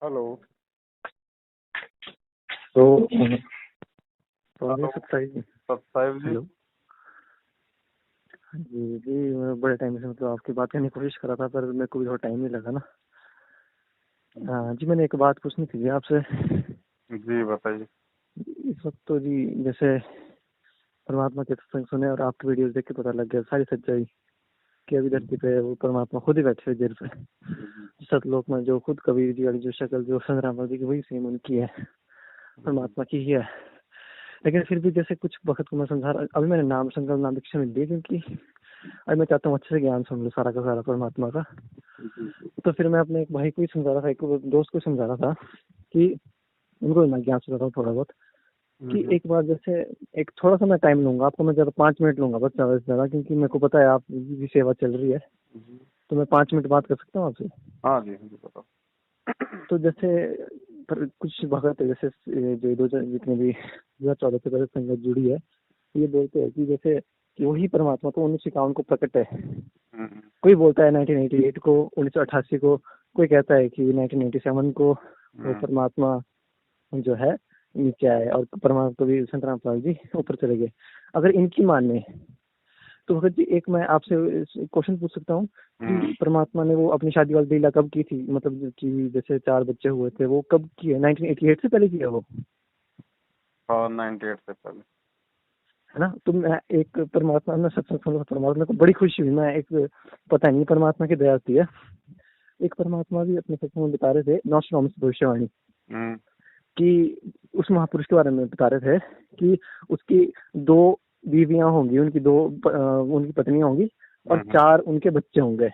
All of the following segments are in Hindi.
हेलो। तो आगे सत्ताईस। सत्ताईस जी। हेलो। जी जी, मैं बड़े टाइम से मतलब आपकी बात करने की कोशिश कर रहा था, पर मेरे को भी थोड़ा टाइम नहीं लगा ना। हाँ जी, मैंने एक बात पूछनी थी जी आपसे। जी बताइए। इस वक्त तो जी जैसे परमात्मा के सत्संग सुने और आपकी वीडियोस देख के पता लग गया सारी सच्चाई कि अभी धरती पे वो परमात्मा खुद ही बैठे हुए जेल पे सतलोक में, जो खुद कबीर जी वाली जो शक्ल जो संतराम जी की वही सेम उनकी है, परमात्मा की ही है। लेकिन फिर भी जैसे कुछ वक्त को मैं समझा रहा, अभी मैंने नाम संकल्प नाम दीक्षा मिल दी, क्योंकि अभी मैं चाहता हूँ अच्छे से ज्ञान सुन लूँ सारा का सारा परमात्मा का। तो फिर मैं अपने एक भाई को ही समझा रहा था, एक दोस्त को समझा रहा था कि उनको मैं ज्ञान सुना रहा हूँ थोड़ा बहुत, कि एक बार जैसे एक थोड़ा सा मैं टाइम लूंगा आपको, मैं ज्यादा 5 मिनट लूंगा बस, ज्यादा से ज्यादा, क्योंकि मेरे को पता है आप भी सेवा चल रही है, तो मैं 5 मिनट बात कर सकता हूँ आपसे। हाँ जी जी बताओ। तो जैसे पर कुछ भगत है, जैसे जो 2000 जितने भी 2014 से पहले संगत जुड़ी है, ये बोलते हैं कि जैसे कि वही परमात्मा तो 1951 को प्रकट है। कोई बोलता है 1988 को, 1988 को, कोई कहता है कि 1997 को वो परमात्मा जो है नीचे आए और परमात्मा तो भी संत रामपाल जी ऊपर चले गए। अगर इनकी माने तो भगत जी एक मैं आपसे क्वेश्चन पूछ सकता हूँ कि परमात्मा ने वो अपनी शादी वाली लीला कब की थी, मतलब कि जैसे 4 बच्चे हुए थे वो कब की है? 1988 से पहले किया वो, हाँ 98 से पहले। है ना? तो मैं एक परमात्मा में सत्संग सुना, परमात्मा को बड़ी खुशी हुई। मैं एक पता नहीं परमात्मा की दया होती है, एक परमात्मा भी अपने सत्संग में बता रहे थे नॉस्ट्राडमस भविष्यवाणी कि उस महापुरुष के बारे में बता रहे थे कि उसकी 2 बीवियां होंगी, उनकी 2 उनकी पत्नियां होंगी और 4 उनके बच्चे होंगे।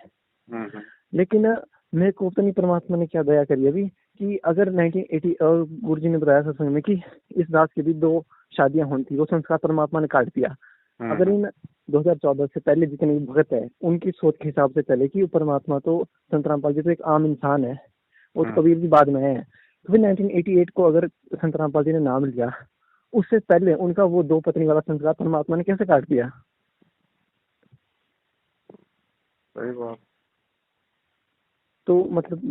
लेकिन मेरे को पता नहीं परमात्मा ने क्या दया करी अभी कि अगर 1980 गुरु जी ने बताया सत्संग में कि इस दास की भी 2 शादियां होनी थी, वो संस्कार परमात्मा ने काट दिया। अगर इन 2014 से पहले जितने भी भगत है उनकी सोच के हिसाब से चले कि परमात्मा तो संत रामपाल जी तो एक आम इंसान है, वो तो कबीर जी बाद में है, तो फिर 1988 को अगर संत रामपाल जी ने नाम लिया, उससे पहले उनका वो 2 पत्नी वाला संस्कार परमात्मा ने कैसे काट दिया? सही बात। तो मतलब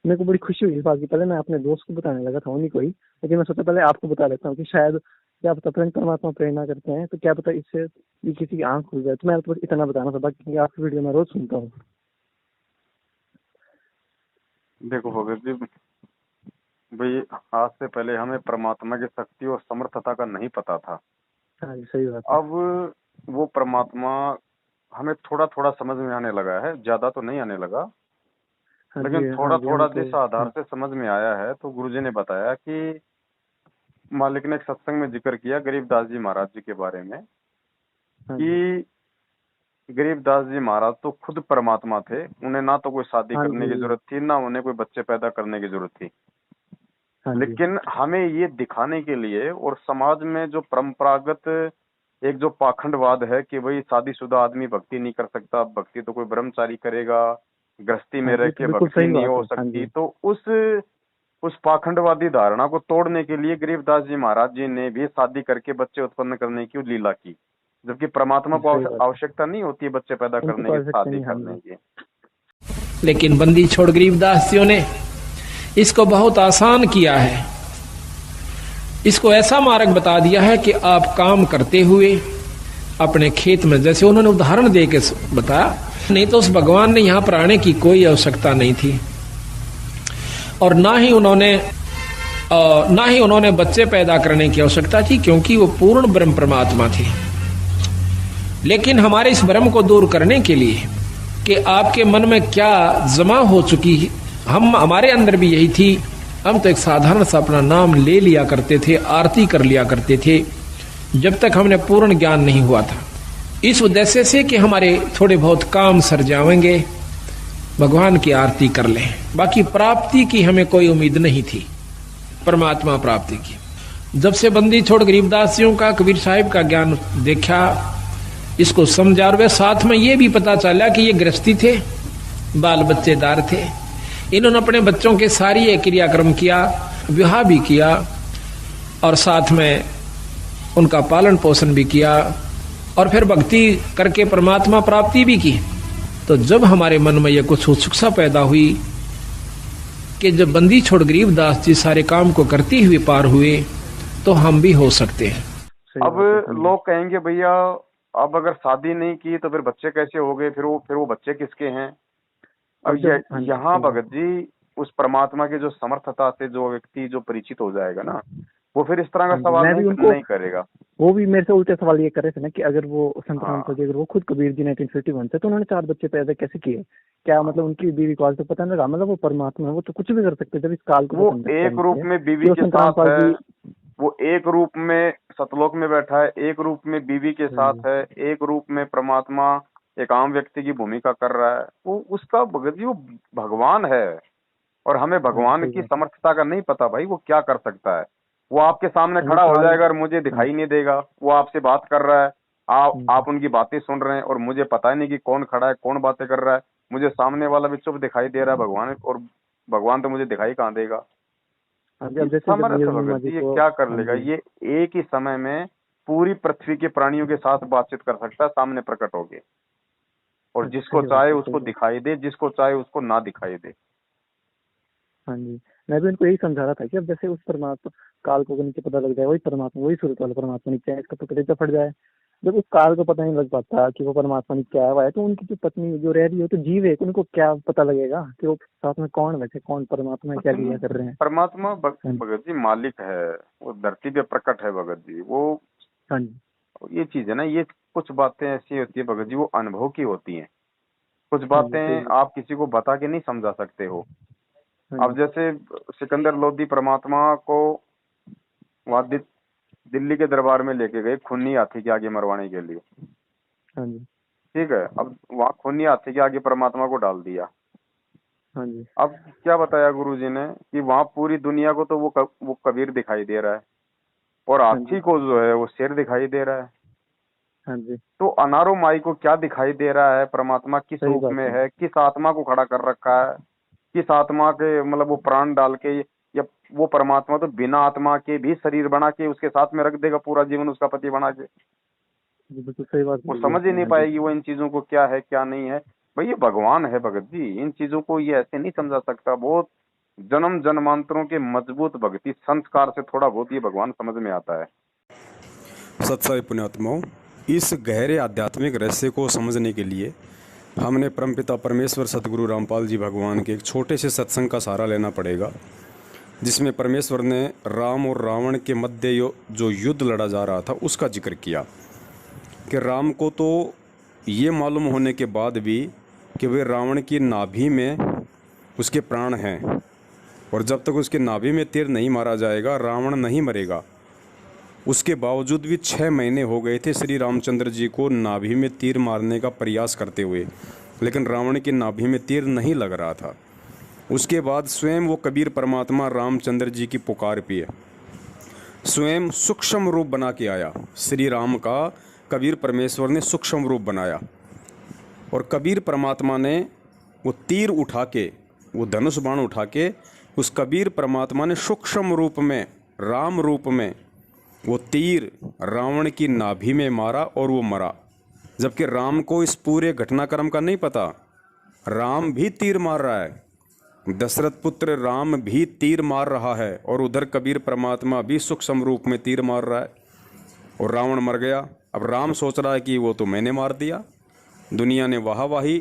मेरे को बड़ी खुशी हुई इस बात की। पहले मैं अपने दोस्त को बताने लगा था, उन्हीं को ही, लेकिन मैं सोचा पहले आपको बता देता हूँ कि शायद क्या पता परमात्मा प्रेरणा करते हैं, तो क्या पता इससे भी किसी की आंख खुल जाए। तो मैं तो बस इतना बताना था, बाकी आपकी वीडियो मैं रोज सुनता हूँ। देखो भगत जी भाई, आज से पहले हमें परमात्मा की शक्ति और समर्थता का नहीं पता था। हाँ जी, सही बात है। अब वो परमात्मा हमें थोड़ा थोड़ा समझ में आने लगा है, ज्यादा तो नहीं आने लगा, हाँ लेकिन जी, थोड़ा हाँ जी, थोड़ा हमको जिस आधार से समझ में आया है। तो गुरुजी ने बताया कि मालिक ने एक सत्संग में जिक्र किया गरीबदास जी महाराज जी के बारे में हाँ जी, कि गरीबदास जी महाराज तो खुद परमात्मा थे, उन्हें ना तो कोई शादी हाँ करने की जी, जरूरत थी, ना उन्हें कोई बच्चे पैदा करने की जरूरत थी। हाँ जी, लेकिन हमें ये दिखाने के लिए और समाज में जो परंपरागत एक जो पाखंडवाद है कि भाई शादीशुदा आदमी भक्ति नहीं कर सकता, भक्ति तो कोई ब्रह्मचारी करेगा, गृहस्थी में हाँ रह जी, तो के बिल्कुल भक्ति सही नहीं बात हो है। हाँ सकती। जी, तो उस पाखंडवादी धारणा को तोड़ने के लिए गरीबदास जी महाराज जी ने भी शादी करके बच्चे उत्पन्न करने की लीला की, जबकि परमात्मा को सही बात है, आवश्यकता नहीं होती है बच्चे पैदा उनको करने तो की, आवश्यकता शादी नहीं। हाँ करने जी, की। लेकिन बंदी छोड़ गरीबदासियों ने इसको बहुत आसान किया है। इसको ऐसा मार्ग बता दिया है कि आप काम करते हुए अपने खेत में, जैसे उन्होंने उदाहरण दे के बताया, नहीं तो उस भगवान ने यहां पर आने की कोई आवश्यकता नहीं थी, और ना ही उन्होंने बच्चे पैदा करने की आवश्यकता थी, क्योंकि वो पूर्ण ब्रह्म परमात्मा थे। लेकिन हमारे इस भ्रम को दूर करने के लिए कि आपके मन में क्या जमा हो चुकी है, हमारे अंदर भी यही थी। हम तो एक साधारण सा अपना नाम ले लिया करते थे, आरती कर लिया करते थे, जब तक हमने पूर्ण ज्ञान नहीं हुआ था, इस उद्देश्य से कि हमारे थोड़े बहुत काम सर जाएंगे, भगवान की आरती कर लें। बाकी प्राप्ति की हमें कोई उम्मीद नहीं थी, परमात्मा प्राप्ति की। जब से बंदी छोड़ गरीबदासियों का, कबीर साहिब का ज्ञान देखा, इसको समझा, और वे साथ में ये भी पता चला कि ये गृहस्थी थे, बाल बच्चेदार थे, इन्होंने अपने बच्चों के सारी ये क्रियाक्रम किया, विवाह भी किया, और साथ में उनका पालन पोषण भी किया, और फिर भक्ति करके परमात्मा प्राप्ति भी की। तो जब हमारे मन में यह कुछ उत्सुकता पैदा हुई कि जब बंदी छोड़ गरीबदास जी सारे काम को करते हुए पार हुए तो हम भी हो सकते हैं। अब लोग कहेंगे भैया अब अगर शादी नहीं की तो फिर बच्चे कैसे हो गए, फिर वो बच्चे किसके हैं। अब यहाँ भगत जी उस परमात्मा के जो समर्थता से जो व्यक्ति जो परिचित हो जाएगा ना, वो फिर इस तरह का सवाल नहीं करेगा। वो भी मेरे से उल्टे सवाल ये कर रहे थे ना कि अगर वो संत रामपाल जी, अगर वो खुद कबीर जी 1951 से, तो उन्होंने 4 बच्चे पैदा कैसे किए, क्या मतलब उनकी बीवी काल तो पता नहीं लगा, मतलब वो परमात्मा है, वो तो कुछ भी कर सकते जब इस काल को। वो एक रूप में बीवी के साथ है, वो एक रूप में सतलोक में बैठा है, एक रूप में बीवी के साथ है, एक रूप में परमात्मा एक आम व्यक्ति की भूमिका कर रहा है। वो उसका भगत जी वो भगवान है, और हमें भगवान की समर्थता का नहीं पता भाई, वो क्या कर सकता है। वो आपके सामने खड़ा हो जाएगा और मुझे दिखाई नहीं देगा, वो आपसे बात कर रहा है, आप उनकी बातें सुन रहे हैं और मुझे पता ही नहीं कि कौन खड़ा है, कौन बातें कर रहा है। मुझे सामने वाला भी चुप दिखाई दे रहा है भगवान, और भगवान तो मुझे दिखाई कहाँ देगा। ये क्या कर लेगा, ये एक ही समय में पूरी पृथ्वी के प्राणियों के साथ बातचीत कर सकता है सामने प्रकट होके, और जिसको चाहे उसको दिखाई दे, जिसको चाहे उसको ना दिखाई दे। हाँ जी, मैं भी उनको यही समझा रहा था कि अब जैसे उस परमात्मा काल को नीचे पता लग जाए, वही परमात्मा, वही सूरत वाला परमात्मा नीचे है, इसका तो कलेजा फट जाए। जब उस काल को पता नहीं लग पाता कि वो परमात्मा नीचे आया हुआ है, तो उनकी जो पत्नी जो रह रही है तो जीव है, उनको क्या पता लगेगा कि वो साथ में कौन बैठे, कौन परमात्मा क्या लीला कर रहे हैं। परमात्मा भगत जी मालिक है, वो धरती पे प्रकट है भगत जी। वो हाँ जी, ये चीज है ना, ये कुछ बातें ऐसी होती है भगत जी, वो अनुभव की होती हैं। कुछ बातें आप किसी को बता के नहीं समझा सकते हो। अब जैसे सिकंदर लोधी परमात्मा को वहां दिल्ली के दरबार में लेके गए खूनी हाथी के आगे मरवाने के लिए, ठीक है। अब वहां खूनी हाथी के आगे परमात्मा को डाल दिया। अब क्या बताया गुरुजी ने कि वहां पूरी दुनिया को तो वो कबीर दिखाई दे रहा है, और हाथी को जो है वो शेर दिखाई दे रहा है। तो अनारो माई को क्या दिखाई दे रहा है, परमात्मा किस रूप में है, किस आत्मा को खड़ा कर रखा है, किस आत्मा के मतलब वो प्राण डाल के, या वो परमात्मा तो बिना आत्मा के भी शरीर बना के उसके साथ में रख देगा पूरा जीवन उसका पति बना के। बिल्कुल सही बात। वो समझ ही नहीं पाएगी वो इन चीजों को क्या है क्या नहीं है। भाई ये भगवान है भगत जी, इन चीजों को ये ऐसे नहीं समझा सकता। बहुत जन्म जन्मांतरों के मजबूत भक्ति संस्कार से थोड़ा बहुत ये भगवान समझ में आता है। सत्संग पुण्यात्माओं, इस गहरे आध्यात्मिक रहस्य को समझने के लिए हमने परमपिता परमेश्वर सतगुरु रामपाल जी भगवान के एक छोटे से सत्संग का सहारा लेना पड़ेगा, जिसमें परमेश्वर ने राम और रावण के मध्य जो युद्ध लड़ा जा रहा था उसका जिक्र किया कि राम को तो ये मालूम होने के बाद भी कि वे रावण की नाभि में उसके प्राण हैं, और जब तक उसके नाभि में तीर नहीं मारा जाएगा रावण नहीं मरेगा। उसके बावजूद भी 6 महीने हो गए थे श्री रामचंद्र जी को नाभि में तीर मारने का प्रयास करते हुए, लेकिन रावण की नाभि में तीर नहीं लग रहा था। उसके बाद स्वयं वो कबीर परमात्मा रामचंद्र जी की पुकार पे स्वयं सूक्ष्म रूप बना के आया। श्री राम का कबीर परमेश्वर ने सूक्ष्म रूप बनाया, और कबीर परमात्मा ने वो तीर उठा के, वो धनुष बाण उठा के, उस कबीर परमात्मा ने सूक्ष्म रूप में राम रूप में वो तीर रावण की नाभि में मारा और वो मरा। जबकि राम को इस पूरे घटनाक्रम का नहीं पता, राम भी तीर मार रहा है, दशरथ पुत्र राम भी तीर मार रहा है, और उधर कबीर परमात्मा भी सूक्ष्म रूप में तीर मार रहा है, और रावण मर गया। अब राम सोच रहा है कि वो तो मैंने मार दिया। दुनिया ने वाहवाही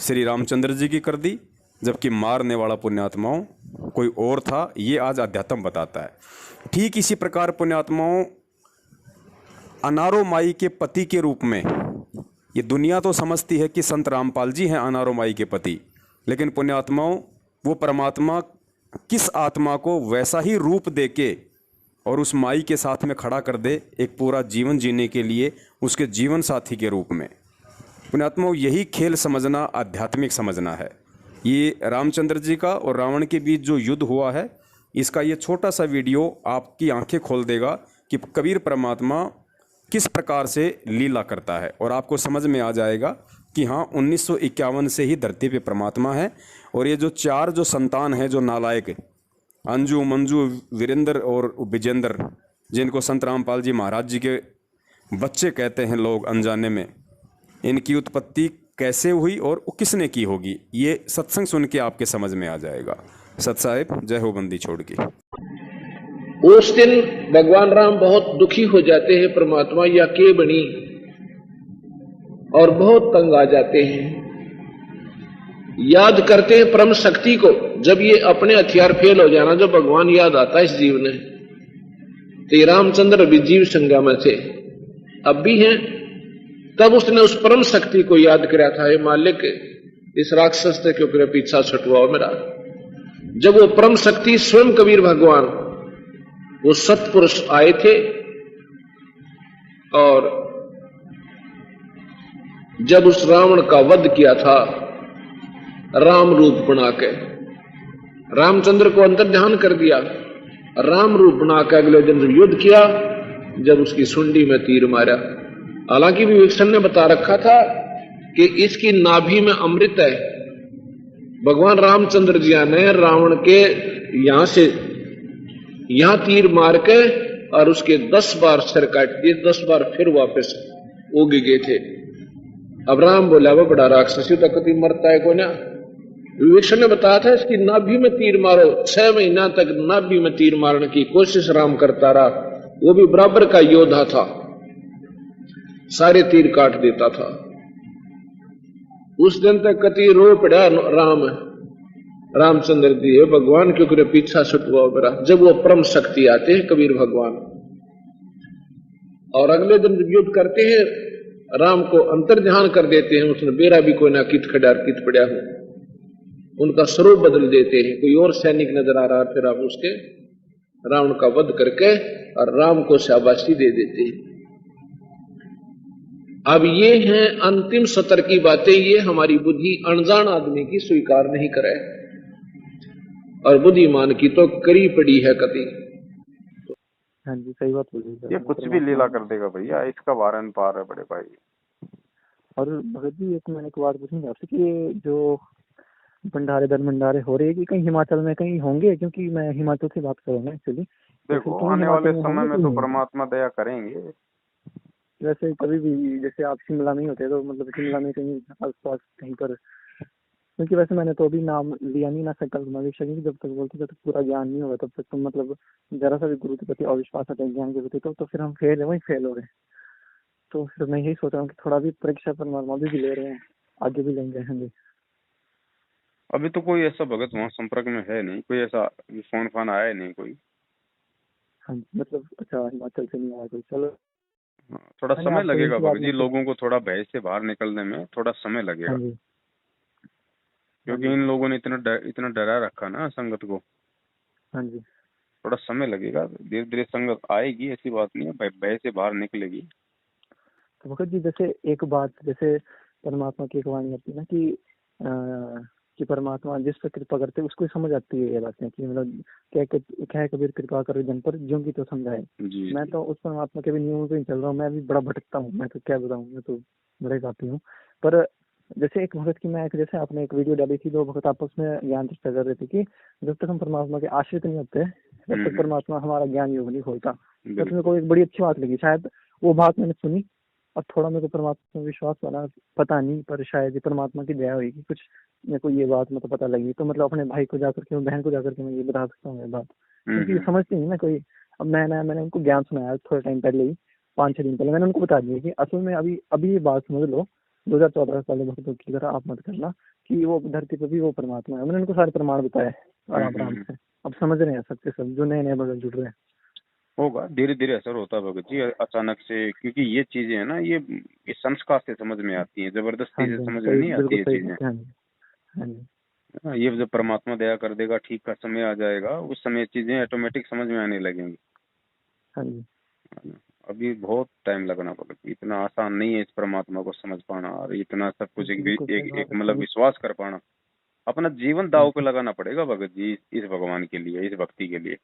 श्री रामचंद्र जी की कर दी, जबकि मारने वाला पुण्यात्माओं कोई और था। ये आज अध्यात्म बताता है। ठीक इसी प्रकार पुण्यात्माओं अनारो माई के पति के रूप में ये दुनिया तो समझती है कि संत रामपाल जी हैं अनारो माई के पति, लेकिन पुण्यात्माओं वो परमात्मा किस आत्मा को वैसा ही रूप दे के और उस माई के साथ में खड़ा कर दे एक पूरा जीवन जीने के लिए उसके जीवन साथी के रूप में। पुण्यात्माओं यही खेल समझना, आध्यात्मिक समझना है। ये रामचंद्र जी का और रावण के बीच जो युद्ध हुआ है, इसका ये छोटा सा वीडियो आपकी आंखें खोल देगा कि कबीर परमात्मा किस प्रकार से लीला करता है, और आपको समझ में आ जाएगा कि हाँ 1951 से ही धरती पे परमात्मा है। और ये जो 4 जो संतान हैं जो नालायक, अंजू, मंजू, वीरेंद्र और विजेंद्र, जिनको संत रामपाल जी महाराज जी के बच्चे कहते हैं लोग अनजाने में, इनकी उत्पत्ति कैसे हुई और किसने की होगी, ये सत्संग सुन के आपके समझ में आ जाएगा। सत साहिब, जय हो बंदी छोड़ की। उस दिन भगवान राम बहुत दुखी हो जाते हैं, परमात्मा या के बनी, और बहुत तंग आ जाते हैं। याद करते हैं परम शक्ति को। जब ये अपने हथियार फेल हो जाना, जब भगवान याद आता है इस जीव ने, तो रामचंद्र अभी जीव संज्ञा में थे, अब भी हैं। तब उसने उस परम शक्ति को याद किया था, हे मालिक इस राक्षस के ऊपर पीछा छुटवाओ मेरा। जब वो परम शक्ति स्वयं कबीर भगवान, वो सत्पुरुष आए थे, और जब उस रावण का वध किया था राम रूप बना के, रामचंद्र को अंतर्ध्यान कर दिया, राम रूप बना के अगले दिन युद्ध किया, जब उसकी सुंडी में तीर मारा। हालांकि विभीषण ने बता रखा था कि इसकी नाभि में अमृत है। भगवान रामचंद्र जी ने रावण के यहां से यहां तीर मार के और उसके 10 बार सिर काट दिए, 10 बार फिर वापस उग गए थे। अब राम बोला वो बड़ा राक्षसी तो कभी मरता है को ना। विभीषण ने बताया था इसकी नाभि में तीर मारो। 6 महीना तक नाभि में तीर मारने की कोशिश राम करता रहा, वो भी बराबर का योद्धा था, सारे तीर काट देता था। उस दिन तक कति रो पड़ा रामचंद्र जी, भगवान क्यों करे पीछा छुटवाओ मेरा। जब वो परम शक्ति आते हैं कबीर भगवान, और अगले दिन युद्ध करते हैं, राम को अंतर्ध्यान कर देते हैं, उसने बेरा भी कोई ना कित खड़ा कित पड़ा हो, उनका स्वरूप बदल देते हैं। कोई और सैनिक नजर आ रहा, फिर आप उसके रावण का वध करके और राम को शाबाशी दे देते हैं। अब ये हैं अंतिम सतर की बातें, ये हमारी बुद्धि अनजान आदमी की स्वीकार नहीं करे, और बुद्धिमान की तो करी पड़ी है कति। हाँ जी, सही बात बोली। ये कुछ भी लीला कर देगा भैया, इसका वारन पार है बड़े भाई। और भगत जी एक मैंने एक बात पूछनी आपसे कि जो भंडारे दर भंडारे हो रहे हैं कि कहीं हिमाचल में कहीं होंगे, क्योंकि मैं हिमाचल से बात करूंगा एक्चुअली। देखो आने वाले समय में तो परमात्मा दया करेंगे। वैसे कभी भी जैसे आप शिमला में ही होते तो मतलब शिमला में कहीं आसपास कहीं पर, क्योंकि वैसे मैंने तो अभी नाम लिया नहीं ना संकल्प मवेक्षा, जब तक बोलते जब तक पूरा ज्ञान नहीं होगा तब तक तो मतलब जरा सा भी गुरु के प्रति अविश्वास आता है ज्ञान के प्रति, तो फिर हम फेल है, वहीं फेल हो गए। तो फिर मैं यही सोच रहा हूँ कि थोड़ा भी परीक्षा परमात्मा भी ले रहे हैं, आगे भी लेंगे होंगे। अभी तो कोई ऐसा भगत वहाँ संपर्क में है नहीं, कोई ऐसा फोन फान आया नहीं कोई। हाँ मतलब अच्छा हिमाचल से नहीं आया कोई, चलो थोड़ा समय लगेगा भगत जी, लोगों को थोड़ा भय से बाहर निकलने में थोड़ा समय लगेगा। क्योंकि इन लोगों ने इतना डरा रखा ना संगत को। हाँ जी, थोड़ा समय लगेगा, धीरे धीरे संगत आएगी, ऐसी बात नहीं है, भय से बाहर निकलेगी। तो भगत जी जैसे एक बात, जैसे परमात्मा की एक वाणी आती है ना कि परमात्मा जिस पर कृपा करते उसको समझ आती है ये बातें, कि मतलब क्या कबीर कृपा करो जन पर ज्यों की तो समझाए। मैं तो उस परमात्मा के भी नियमों पे चल रहा हूँ, मैं भी बड़ा भटकता हूँ, मैं तो क्या बताऊँ, मैं तो बड़े काफी हूँ। पर जैसे एक भगत की मैं जैसे आपने एक वीडियो डाली थी, 2 भगत आपस में ज्ञान चर्चा कर रहे थे कि जब तक हम परमात्मा के आश्रित नहीं होते तब तक परमात्मा हमारा ज्ञान योग नहीं खोलता। तो मेरे को एक बड़ी अच्छी बात लगी, शायद वो बात मैंने सुनी और थोड़ा मेरे को परमात्मा में विश्वास बना, पता नहीं पर शायद ये परमात्मा की दया होगी, कुछ मेरे को ये बात मतलब पता लगी। तो मतलब अपने भाई को जाकर के, बहन को जाकर के मैं ये बता सकता हूँ ये बात, क्योंकि समझती नहीं ना कोई। अब मैंने उनको ज्ञान सुनाया थोड़े टाइम पहले ही, 5-6 दिन पहले मैंने उनको बता दिया कि असल में अभी ये बात समझ लो, 2014 वाले भक्तों की तरह आप मत करना कि वो धरती पर भी वो परमात्मा है। मैंने उनको सारे प्रमाण बताए आराम से, अब समझ रहे हैं सबके सब जो नए भगत जुड़ रहे हैं। होगा, धीरे धीरे असर होता है भगत जी, अचानक से, क्योंकि ये चीजें है ना, ये संस्कार से समझ में आती हैं, जबरदस्ती से समझ में नहीं आती ये चीजें। ये जब परमात्मा दया कर देगा, ठीक का समय आ जाएगा, उस समय चीजें ऑटोमेटिक समझ में आने लगेंगी। अभी बहुत टाइम लगना भगत जी, इतना आसान नहीं है इस परमात्मा को समझ पाना, और इतना सब कुछ एक मतलब विश्वास कर पाना। अपना जीवन दांव पे लगाना पड़ेगा भगत जी इस भगवान के लिए, इस भक्ति के लिए,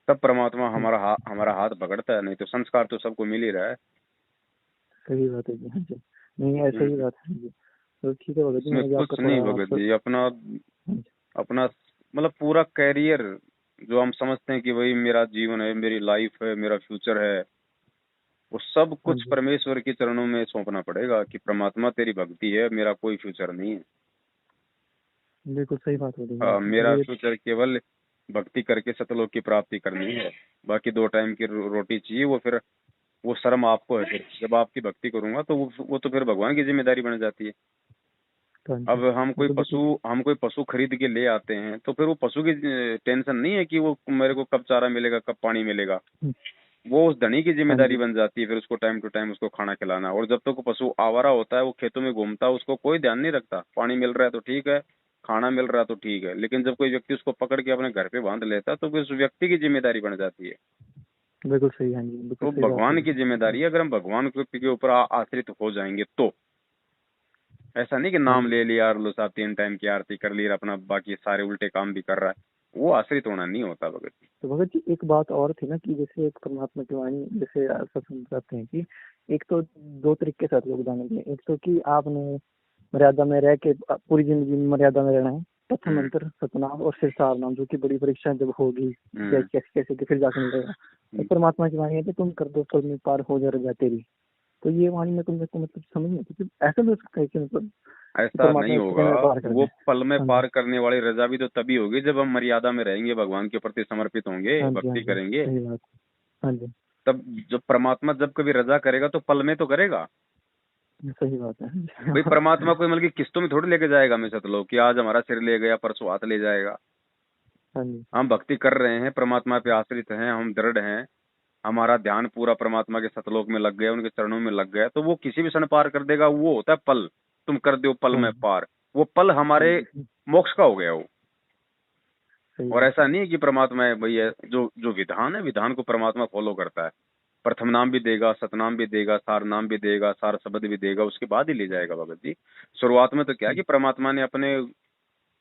तब परमात्मा हमारा हाथ पकड़ता है, नहीं तो संस्कार तो सबको मिल ही रहा है। सही बात है जी, नहीं ऐसा ही बात है जी। तो ठीक है भगत जी, कुछ नहीं भगत जी, अपना मतलब पूरा कैरियर जो हम समझते हैं कि भाई मेरा जीवन है, मेरी लाइफ है, मेरा फ्यूचर है, वो सब कुछ परमेश्वर के चरणों में सौंपना पड़ेगा कि परमात्मा तेरी भक्ति है, मेरा कोई फ्यूचर नहीं है। बिल्कुल सही बात हो रही है। मेरा फ्यूचर केवल भक्ति करके सतलोक की प्राप्ति करनी है, बाकी 2 टाइम की रोटी चाहिए। वो फिर वो शर्म आपको है, फिर जब आपकी भक्ति करूंगा तो वो तो फिर भगवान की जिम्मेदारी बन जाती है। अब हम कोई पशु खरीद के ले आते हैं तो फिर वो पशु की टेंशन नहीं है कि वो मेरे को कब चारा मिलेगा, कब पानी मिलेगा। वो उस धनी की जिम्मेदारी बन जाती है फिर उसको टाइम टू टाइम उसको खाना खिलाना। और जब तक वो पशु आवारा होता है, वो खेतों में घूमता है, उसको कोई ध्यान नहीं रखता। पानी मिल रहा है तो ठीक है, खाना मिल रहा है तो ठीक है, लेकिन जब कोई व्यक्ति उसको पकड़ के अपने घर पे बांध लेता है तो फिर उस व्यक्ति की जिम्मेदारी बन जाती है। बिल्कुल सही, हाँ जी, बिल्कुल तो सही बात भगवान है। की जिम्मेदारी है। अगर हम भगवान के ऊपर आश्रित हो जाएंगे तो ऐसा नहीं कि नाम ले लिया और लो साहब 3 टाइम की आरती कर ली और अपना बाकी सारे उल्टे काम भी कर रहा है, वो आश्रित होना नहीं होता भगत जी। तो भगत जी एक बात और थी ना कि जैसे एक परमात्मा की वाणी, जैसे सत्संग करते हैं कि एक तो 2 तरीके से योगदान है। एक तो कि आपने मर्यादा में रह के पूरी जिंदगी में मर्यादा में रहना है, प्रथम मंत्र सतनाम और फिर सार नाम, जो कि बड़ी परीक्षा जब होगी कैसे कैसे फिर जाके मिलेगा। तो परमात्मा की वाणी है कि तुम कर दो पल में पार हो जा रजा तेरी। तो ये वाणी में तुमने को मतलब समझ नहीं, क्योंकि ऐसा भी हो सकता है कि मतलब ऐसा नहीं होगा। वो पल में पार करने वाली रजा भी तो तभी होगी जब हम मर्यादा में रहेंगे, भगवान के प्रति समर्पित होंगे, भक्ति करेंगे। सही बात, हाँ जी। तब जब परमात्मा जब कभी रजा करेगा तो पल में तो करेगा। सही बात है भाई परमात्मा कोई मतलब किस्तों में थोड़ी लेके जाएगा हमेशा। तो लोग कि आज हमारा सिर ले गया परसों हाथ ले जाएगा। हम भक्ति कर रहे हैं, परमात्मा पे आश्रित हैं, हम दृढ़ हैं, हमारा ध्यान पूरा परमात्मा के सतलोक में लग गया, उनके चरणों में लग गया, तो वो किसी भी क्षण पार कर देगा। वो होता है पल, तुम कर दो पल में पार। वो पल हमारे मोक्ष का हो गया वो। और ऐसा नहीं है कि परमात्मा है भैया, जो विधान है, विधान को परमात्मा फॉलो करता है। प्रथम नाम भी देगा, सतनाम भी देगा, सार नाम भी देगा, सार शब्द भी देगा, उसके बाद ही ले जाएगा भगत जी। शुरुआत में तो क्या कि परमात्मा ने अपने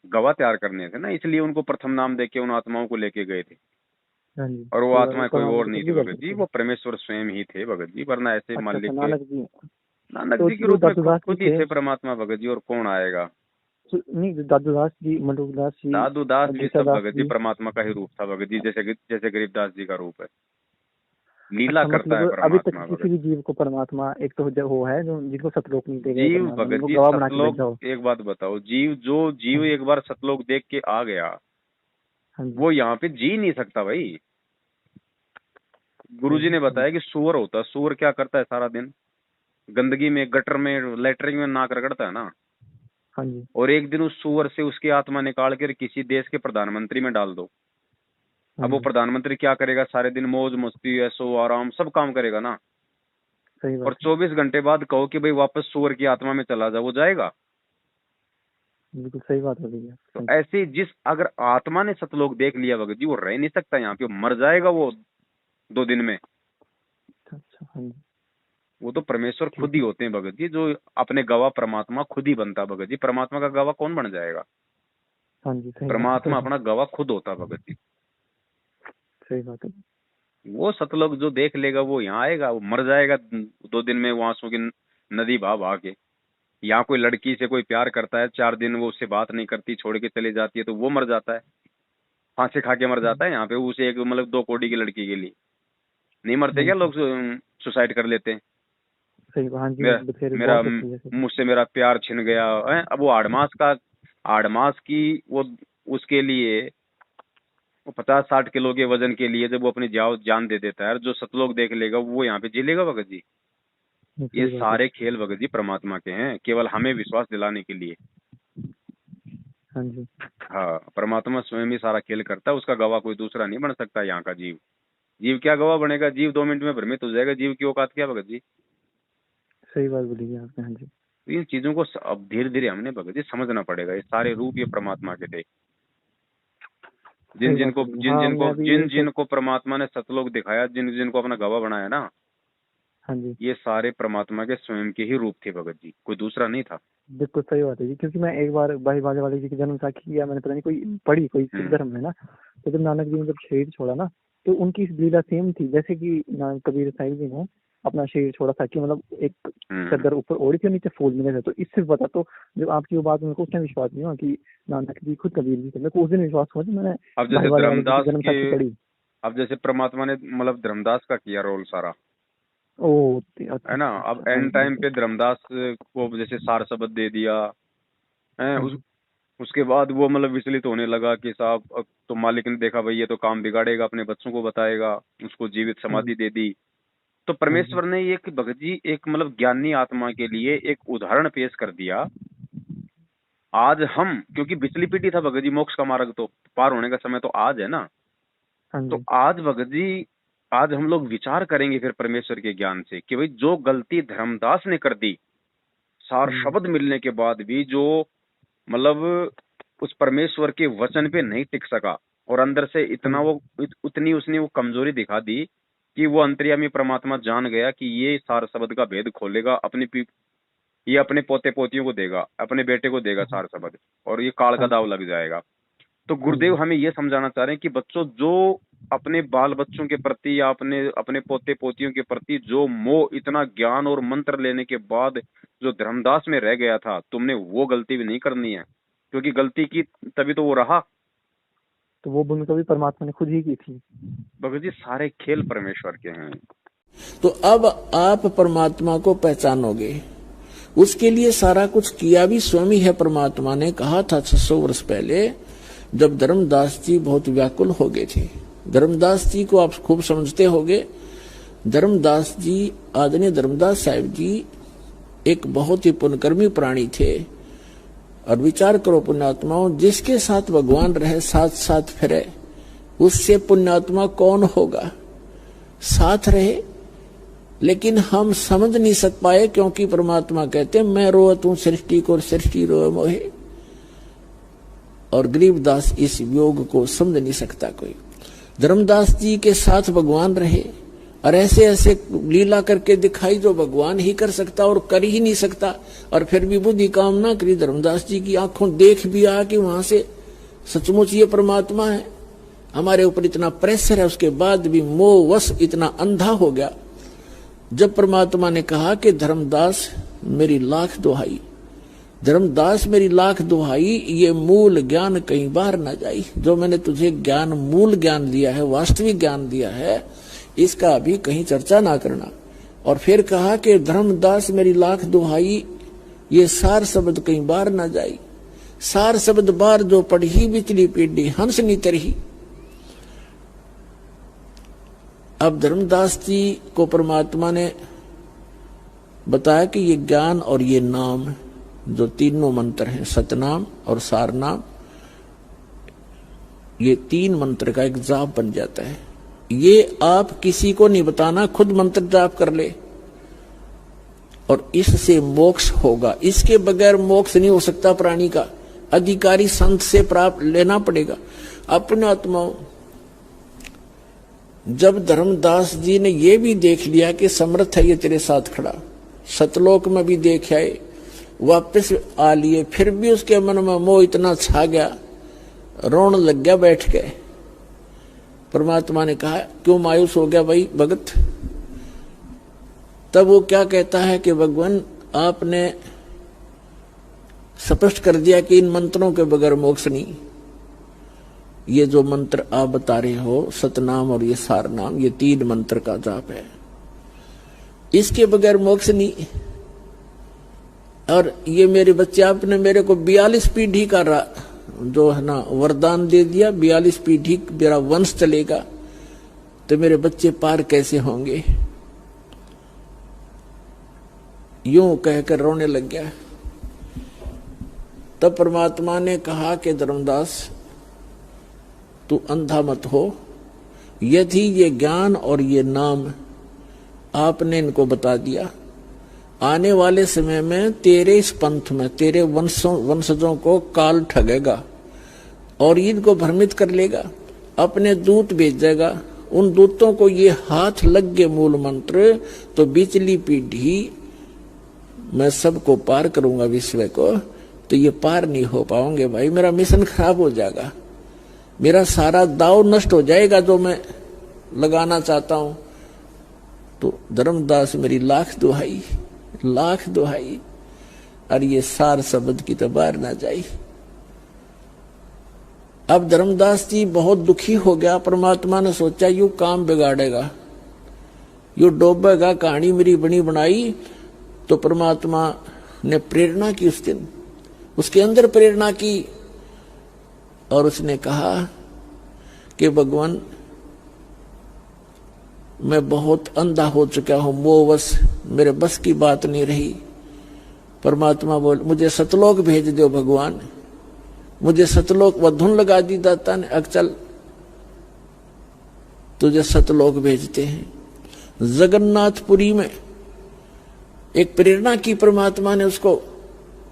गवाह तैयार करने थे ना, इसलिए उनको प्रथम नाम देके उन आत्माओं को लेके गए थे। और वो आत्मा कोई और नहीं थी भगत जी, वो परमेश्वर स्वयं ही थे भगत जी। वरना ऐसे मान लीजिए नानक जी के रूप में खुद ही थे परमात्मा भगत जी, और कौन आएगा। नहीं, दादूदास जी, मलुकदास जी, दादूदास जी सब भगत जी परमात्मा का ही रूप था भगत जी, जैसे गरीबदास जी का रूप है। लीला करता है परमात्मा। अभी तक किसी भी जीव को परमात्मा एक तो जो वो है जो जिनको सतलोक नहीं देगा जीव भगत जी सतलोक। एक बात बताओ, जीव एक बार सतलोक देख के आ गया, वो यहाँ पे जी नहीं सकता भाई। गुरुजी ने बताया कि सूअर होता है, सूअर क्या करता है सारा दिन गंदगी में, गटर में, लेटरिंग में नाक रगड़ता है ना। हाँ जी। और एक दिन उस सूअर से उसकी आत्मा निकाल कर किसी देश के प्रधानमंत्री में डाल दो। अब वो प्रधानमंत्री क्या करेगा, सारे दिन मौज मस्ती ऐसो आराम सब काम करेगा ना। और 24 घंटे बाद कहो कि भाई वापस सूअर की आत्मा में चला जा, वो जाएगा? बिल्कुल सही बात हो रही है। तो ऐसे जिस अगर आत्मा ने सतलोक देख लिया भगत जी, वो रह नहीं सकता यहाँ पे, मर जाएगा वो 2 दिन में। वो तो परमेश्वर खुद ही होते हैं भगत जी, जो अपने गवाह परमात्मा खुद ही बनता भगत जी। परमात्मा का गवाह कौन बन जाएगा? हाँ जी, परमात्मा अपना गवाह खुद होता भगत जी। सही बात है। वो सतलोक जो देख लेगा वो यहाँ आएगा, वो मर जाएगा 2 दिन में, वो आंसू की नदी बहा के। यहाँ कोई लड़की से कोई प्यार करता है, 4 दिन वो उससे बात नहीं करती, छोड़ के चली जाती है, तो वो मर जाता है, फांसी खा के मर जाता है। यहाँ पे उसे एक मतलब 2 कौड़ी की लड़की के लिए नहीं मरते क्या लोग, सुसाइड कर लेते हैं। मेरा मुझसे मेरा प्यार छिन गया है। अब वो आड़मास की वो उसके लिए वो 50-60 किलो के वजन के लिए जब वो अपनी जान दे देता है, जो सतलोक देख लेगा वो यहाँ पे जी लेगा भगत जी। ये सारे खेल भगत जी परमात्मा के हैं, केवल हमें विश्वास दिलाने के लिए। हाँ जी, हाँ, परमात्मा स्वयं ही सारा खेल करता है, उसका गवाह कोई दूसरा नहीं बन सकता। यहाँ का जीव क्या गवाह बनेगा? जीव 2 मिनट में भ्रमित हो जाएगा। जीव की औकात क्या भगत जी? सही बात बोली आपने। हाँ जी, तो इन चीजों को अब धीरे धीरे हमने भगत जी समझना पड़ेगा। ये सारे रूप ये परमात्मा के थे। जिन जिनको परमात्मा ने सतलोक दिखाया, जिनको अपना गवाह बनाया ना, हाँ जी, ये सारे परमात्मा के स्वयं के ही रूप थे भगत जी, कोई दूसरा नहीं था। बिल्कुल सही बात है जी। क्योंकि मैं एक बार भाई बागे वाले जी की जन्म साखी किया मैंने, पता नहीं कोई पढ़ी कोई सिख धर्म में ना, तो जब नानक जी ने जब शरीर छोड़ा ना, तो उनकी लीला सेम थी जैसे कि कबीर साहिब जी ने अपना शरीर छोड़ा था कि मतलब एक चादर ऊपर ओढ़ी थी, नीचे फूल मिले थे। तो इससे पता, तो जो आपकी वो बात, मेरे को उस टाइम विश्वास नहीं हुआ कि नानक जी खुद कबीर जी थे। मेरे को उस दिन विश्वास हुआ जब मैंने धर्मदास की अब जैसे परमात्मा ने मतलब धर्मदास का किया रोल सारा, है ना। अब एंड टाइम पे धर्मदास को जैसे सार शब्द दे दिया है, उसके बाद वो मतलब विचलित होने लगा कि साहब अब तो मालिक ने देखा भाई ये तो काम बिगाड़ेगा, अपने बच्चों को बताएगा, उसको जीवित समाधि दे दी। तो परमेश्वर ने एक भगत जी एक मतलब ज्ञानी आत्मा के लिए एक उदाहरण पेश कर दिया। आज हम, क्योंकि पिछली पीढ़ी था भगत जी, मोक्ष का मार्ग तो पार होने का समय तो आज है ना। तो आज भगत जी, आज हम लोग विचार करेंगे फिर परमेश्वर के ज्ञान से कि भाई जो गलती धर्मदास ने कर दी, सार शब्द मिलने के बाद भी जो मतलब उस परमेश्वर के वचन पे नहीं टिक सका और अंदर से इतना वो उतनी उसने वो कमजोरी दिखा दी कि वो अंतर्यामी परमात्मा जान गया कि ये सार शब्द का भेद खोलेगा, ये अपने पोते पोतियों को देगा, अपने बेटे को देगा सार शब्द, और ये काल का दाव लग जाएगा। तो गुरुदेव हमें ये समझाना चाह रहे हैं कि बच्चों, जो अपने बाल बच्चों के प्रति या अपने पोते पोतियों के प्रति जो मोह, इतना ज्ञान और मंत्र लेने के बाद जो धर्मदास में रह गया था, तुमने वो गलती भी नहीं करनी है, क्योंकि गलती की तभी तो वो रहा। तो वो भूमिका भी परमात्मा ने खुद ही की थी। भगत जी सारे खेल परमेश्वर के हैं। तो अब आप परमात्मा को पहचानोगे, उसके लिए सारा कुछ किया भी स्वयं ही है। परमात्मा ने कहा था 600 वर्ष पहले, जब धर्मदास जी बहुत व्याकुल हो गए थे। धर्मदास जी को आप खूब समझते होंगे। धर्मदास जी, आदरणीय धर्मदास साहिब जी एक बहुत ही पुण्यकर्मी प्राणी थे। और विचार करो पुण्यात्माओं, जिसके साथ भगवान रहे, साथ साथ फिरे, उससे पुण्यात्मा कौन होगा? साथ रहे, लेकिन हम समझ नहीं सक पाए, क्योंकि परमात्मा कहते मैं रोवत हूं सृष्टि को, सृष्टि रोए मोहे। और गरीबदास इस योग को समझ नहीं सकता कोई। धर्मदास जी के साथ भगवान रहे और ऐसे ऐसे लीला करके दिखाई जो भगवान ही कर सकता और कर ही नहीं सकता, और फिर भी बुद्धि काम ना करी। धर्मदास जी की आंखों देख भी आ कि वहां से सचमुच ये परमात्मा है, हमारे ऊपर इतना प्रेशर है, उसके बाद भी मोहवश इतना अंधा हो गया। जब परमात्मा ने कहा कि धर्मदास मेरी लाख दुहाई, धर्मदास मेरी लाख दुहाई, ये मूल ज्ञान कई बार न जाई। जो मैंने तुझे ज्ञान, मूल ज्ञान दिया है, वास्तविक ज्ञान दिया है, इसका अभी कहीं चर्चा ना करना। और फिर कहा कि धर्मदास मेरी लाख दुहाई, ये सार शब्द कई बार न जाई। सार शब्द बार जो पढ़ी, बिचली पीढ़ी हंस नी तरही। अब धर्मदास जी को परमात्मा ने बताया कि ये ज्ञान और ये नाम, जो तीनों मंत्र हैं, सतनाम और सारनाम, ये 3 मंत्र का एक जाप बन जाता है। ये आप किसी को नहीं बताना, खुद मंत्र जाप कर ले और इससे मोक्ष होगा। इसके बगैर मोक्ष नहीं हो सकता प्राणी का, अधिकारी संत से प्राप्त लेना पड़ेगा। अपने आत्माओं, जब धर्मदास जी ने ये भी देख लिया कि समर्थ है ये तेरे साथ खड़ा, सतलोक में भी देख आए, वापस आ लिए, फिर भी उसके मन में मोह इतना छा गया, रोने लग गया बैठ के। परमात्मा ने कहा क्यों मायूस हो गया भाई भगत? तब वो क्या कहता है कि भगवान आपने स्पष्ट कर दिया कि इन मंत्रों के बगैर मोक्ष नहीं। ये जो मंत्र आप बता रहे हो, सतनाम और ये सारनाम, ये 3 मंत्र का जाप है, इसके बगैर मोक्ष नहीं। और ये मेरे बच्चे, आपने मेरे को 42 पीढ़ी का जो है ना वरदान दे दिया, 42 पीढ़ी मेरा वंश चलेगा, तो मेरे बच्चे पार कैसे होंगे? यूं कहकर रोने लग गया। तब परमात्मा ने कहा कि धर्मदास तू अंधा मत हो, यदि ये ज्ञान और ये नाम आपने इनको बता दिया, आने वाले समय में तेरे इस पंथ में तेरे वंशजों को काल ठगेगा और इनको भ्रमित कर लेगा, अपने दूत भेजेगा। उन दूतों को ये हाथ लग गए मूल मंत्र, तो बिचली पीढ़ी मैं सबको पार करूंगा विश्व को, तो ये पार नहीं हो पाओगे भाई, मेरा मिशन खराब हो जाएगा, मेरा सारा दाव नष्ट हो जाएगा जो मैं लगाना चाहता हूं। तो धर्मदास मेरी लाख दुहाई, लाख दुहाई, और ये सार शब्द की तो बार ना जाई। अब धर्मदास जी बहुत दुखी हो गया। परमात्मा ने सोचा यू काम बिगाड़ेगा, यू डोबेगा, कहानी मेरी बनी बनाई। तो परमात्मा ने प्रेरणा की उस दिन, उसके अंदर प्रेरणा की और उसने कहा कि भगवान मैं बहुत अंधा हो चुका हूं, वो बस मेरे बस की बात नहीं रही। परमात्मा बोल मुझे सतलोक भेज दो भगवान, मुझे सतलोक व धुन लगा दी दाता ने, अब चल तुझे सतलोक भेजते हैं। जगन्नाथपुरी में एक प्रेरणा की परमात्मा ने उसको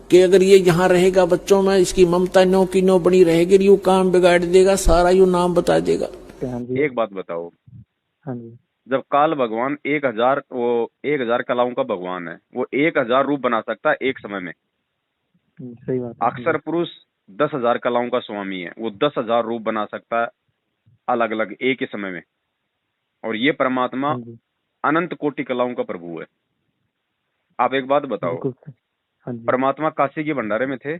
कि अगर ये यहाँ रहेगा बच्चों में इसकी ममता नो की नो बनी रहेगी, यू काम बिगाड़ देगा सारा, यू नाम बता देगा। एक बात बताओ, हाँ जी, जब काल भगवान 1000 कलाओं का भगवान है, वो 1000 रूप बना सकता है एक समय में। सही बात है। अक्सर पुरुष 10,000 कलाओं का स्वामी है, वो 10,000 रूप बना सकता है अलग अलग एक ही समय में। और ये परमात्मा अनंत कोटि कलाओं का प्रभु है। आप एक बात बताओ, परमात्मा काशी के भंडारे में थे।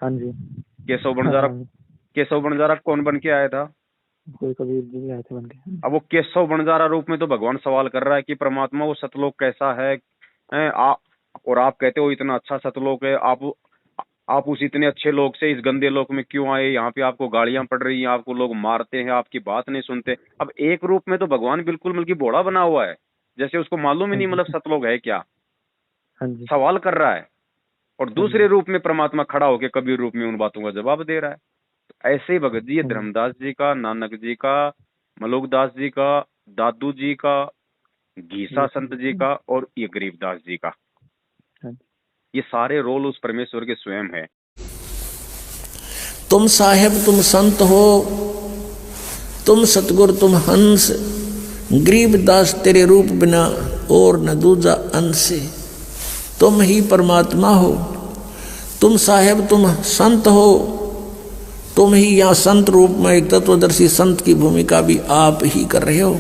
हाँ जी, केशव बंजारा कौन बन के आया था? कोई कबीर जी आए थे बन के। अब वो केशव बंजारा रूप में तो भगवान सवाल कर रहा है कि परमात्मा वो सतलोक कैसा है, और आप कहते हो इतना अच्छा सतलोक है, आप उस इतने अच्छे लोक से इस गंदे लोक में क्यों आए? यहाँ पे आपको गालियां पड़ रही हैं, आपको लोग मारते हैं, आपकी बात नहीं सुनते। अब एक रूप में तो भगवान बिल्कुल मतलब भोला बना हुआ है, जैसे उसको मालूम ही नहीं मतलब सतलोक है क्या, सवाल कर रहा है। और दूसरे रूप में परमात्मा खड़ा होकर कबीर रूप में उन बातों का जवाब दे रहा है। तो ऐसे ही भगत जी, धर्मदास जी का, नानक जी का, मलोकदास जी का, दादू जी का, घीसा संत जी का और ये गरीबदास जी का, ये सारे रोल उस परमेश्वर के स्वयं है। तुम साहेब तुम संत हो, तुम सतगुरु तुम हंस, गरीबदास तेरे रूप बिना और न दूजा अंश। तुम ही परमात्मा हो, तुम साहेब तुम संत हो, तुम ही यहाँ संत रूप में एक तत्वदर्शी संत की भूमिका भी आप ही कर रहे हो।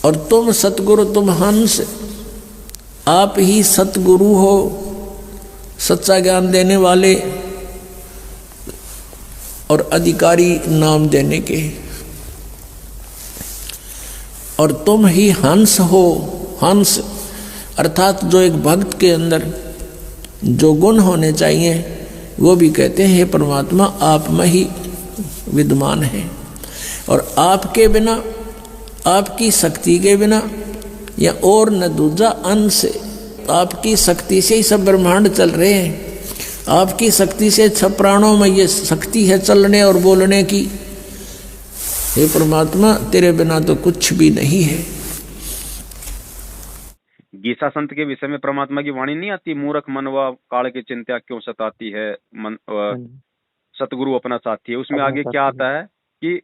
और तुम सतगुरु तुम हंस, आप ही सतगुरु हो, सच्चा ज्ञान देने वाले और अधिकारी नाम देने के। और तुम ही हंस हो, हंस अर्थात जो एक भक्त के अंदर जो गुण होने चाहिए वो भी कहते हैं परमात्मा आप में ही विद्यमान है। और आपके बिना, आपकी शक्ति के बिना या और न दूजा अंश, आपकी शक्ति से ही सब ब्रह्मांड चल रहे हैं। आपकी शक्ति से सब प्राणों में ये शक्ति है चलने और बोलने की। हे परमात्मा तेरे बिना तो कुछ भी नहीं है। गीसा संत के विषय में परमात्मा की वाणी नहीं आती, मूर्ख मनवा काल की चिंता क्यों सताती है, सतगुरु अपना साथी है। उसमें आगे क्या आता है कि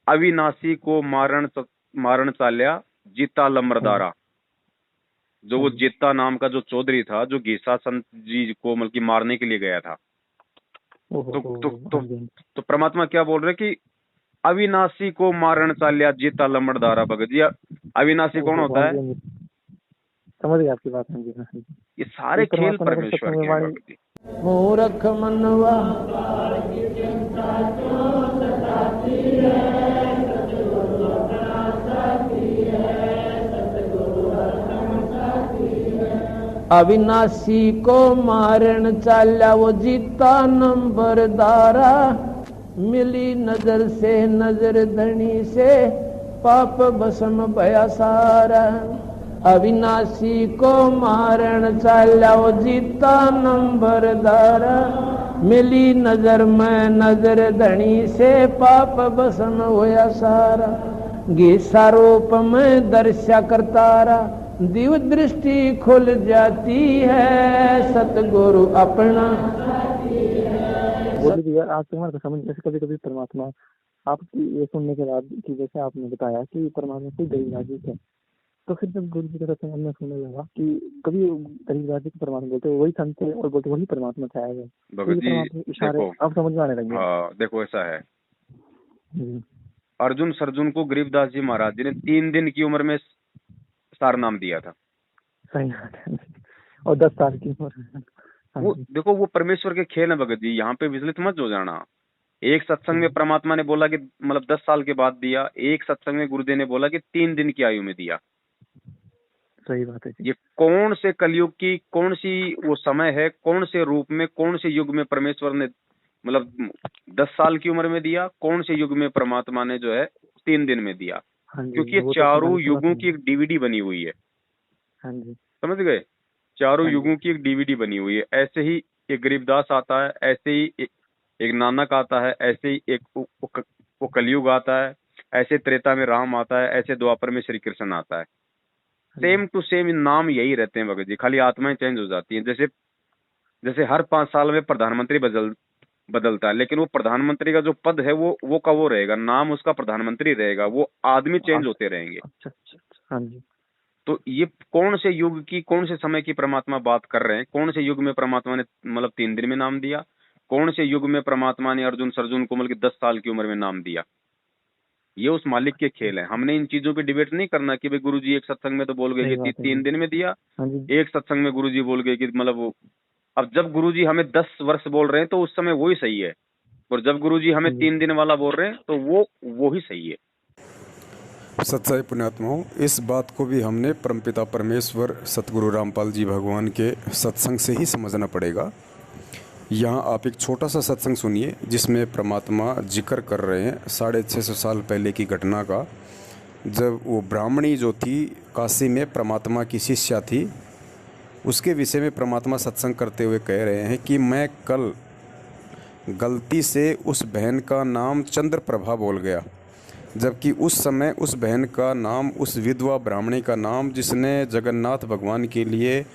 अविनाशी को मारण चाल्या जीता लम्बरदारा। जो वो जीता नाम का जो चौधरी था, जो गीसा संत जी को मतलब मारने के लिए गया था, तो परमात्मा क्या बोल रहे कि अविनाशी को मारण चाल्या जीता लम्बरदारा। भगत जी, अविनाशी कौन होता है? समझ गया आपकी बात। हाँ जी, ये सारे खेल परमेश्वर के हैं भगत जी। मूर्ख मनवा अविनाशी को मारण चाल्या वो जीता नंबरदारा। मिली नजर से नजर धनी से पाप भस्म भया सारा। अविनाशी को मारण चाल्या वो जीता नंबरदारा। मिली नजर में नजर धनी से पाप भस्म होया सारा। गीसा रूप में दर्शा करतारा, दिव्य दृष्टि खुल जाती है, सतगुरु अपना बोली भैया। आज तुम्हारा समझ जैसे कभी कभी परमात्मा आपकी ये सुनने के बाद कि जैसे आपने बताया कि परमात्मा कोई गरीबदास है, तो फिर जब गुरु जी का सत्संग हमने सुनने लगा कि कभी गरीबदास को परमात्मा बोलते वही संत है और बोलते वही परमात्मा छाया गया। भगत जी इशारे अब समझ में आने लगे। देखो ऐसा है, अर्जुन सर्जुन को गरीबदास जी महाराज जी ने 3 दिन की उम्र में सार नाम दिया था। सही बात है। और 10 साल की उम्र। वो देखो वो परमेश्वर के खेल है भगत जी, यहाँ पे विचलित मत हो जाना। एक सत्संग में परमात्मा ने बोला कि मतलब 10 साल के बाद दिया, एक सत्संग में गुरुदेव ने बोला कि 3 दिन की आयु में दिया। सही बात है जी। ये कौन से कलयुग की कौन सी वो समय है, कौन से रूप में, कौन से युग में परमेश्वर ने मतलब 10 साल की उम्र में दिया, कौन से युग में परमात्मा ने जो है 3 दिन में दिया। हाँ जी, क्योंकि ये वो तो चारों मैंने सुना युगों था। की एक डीवीडी बनी हुई है, हाँ जी। समझ गए? चारों हाँ जी। युगों की एक डीवीडी बनी हुई है। ऐसे ही एक गरीबदास आता है, ऐसे ही एक नानक आता है, ऐसे ही एक वो कलयुग आता है, ऐसे त्रेता में राम आता है, ऐसे द्वापर में श्री कृष्ण आता है। सेम टू सेम नाम यही रहते हैं भगत जी, खाली आत्माएं चेंज हो जाती हैं। जैसे जैसे हर 5 साल में प्रधानमंत्री बदलता है, लेकिन वो प्रधानमंत्री का जो पद है वो का वो रहेगा, नाम उसका प्रधानमंत्री रहेगा, वो आदमी चेंज होते रहेंगे। अच्छा अच्छा अच्छा। हाँ जी। तो ये कौन से युग की, कौन से समय की परमात्मा बात कर रहे हैं? कौन से युग में परमात्मा ने मतलब 3 दिन में नाम दिया? कौन से युग में परमात्मा ने अर्जुन सर्जुन को मतलब 10 साल की उम्र में नाम दिया? ये उस मालिक के खेल है। हमने इन चीजों पे डिबेट नहीं करना कि भाई गुरुजी एक सत्संग में तो बोल गए सही कि बात है 3 जी। दिन में दिया, हाँ जी। एक सत्संग में गुरुजी बोल गए कि मतलब वो। अब जब गुरुजी हमें 10 वर्ष बोल रहे हैं तो उस समय वो ही सही है, और जब गुरुजी हमें 3 दिन वाला बोल रहे हैं तो वो ही सही है। सच्चाई पुण्यात्माओं, इस बात को भी हमने परमपिता परमेश्वर सतगुरु रामपाल जी भगवान के सत्संग से ही समझना पड़ेगा। यहाँ आप एक छोटा सा सत्संग सुनिए जिसमें परमात्मा जिक्र कर रहे हैं 650 साल पहले की घटना का, जब वो ब्राह्मणी जो थी काशी में प्रमात्मा की शिष्या थी, उसके विषय में परमात्मा सत्संग करते हुए कह रहे हैं कि मैं कल गलती से उस बहन का नाम चंद्रप्रभा बोल गया, जबकि उस समय उस बहन का नाम, उस विधवा ब्राह्मणी का नाम जिसने जगन्नाथ भगवान के लिए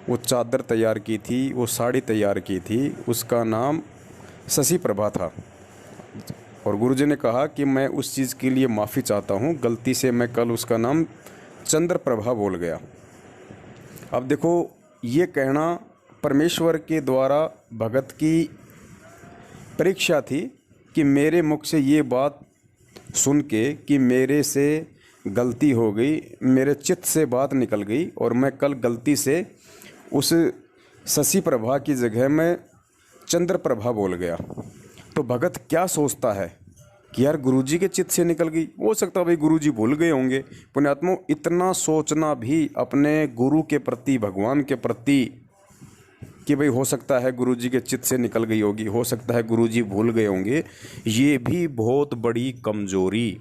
वो चादर तैयार की थी, वो साड़ी तैयार की थी, उसका नाम शशि प्रभा था। और गुरुजी ने कहा कि मैं उस चीज़ के लिए माफ़ी चाहता हूँ, गलती से मैं कल उसका नाम चंद्रप्रभा बोल गया। अब देखो, ये कहना परमेश्वर के द्वारा भगत की परीक्षा थी कि मेरे मुख से ये बात सुन के कि मेरे से गलती हो गई, मेरे चित्त से बात निकल गई और मैं कल गलती से उस शशि प्रभा की जगह में चंद्र प्रभा बोल गया। तो भगत क्या सोचता है कि यार गुरुजी के चित्त से निकल गई, हो सकता है भाई गुरुजी भूल गए होंगे। पुण्यात्मों, इतना सोचना भी अपने गुरु के प्रति, भगवान के प्रति, कि भाई हो सकता है गुरुजी के चित्त से निकल गई होगी, हो सकता है गुरुजी भूल गए होंगे, ये भी बहुत बड़ी कमजोरी।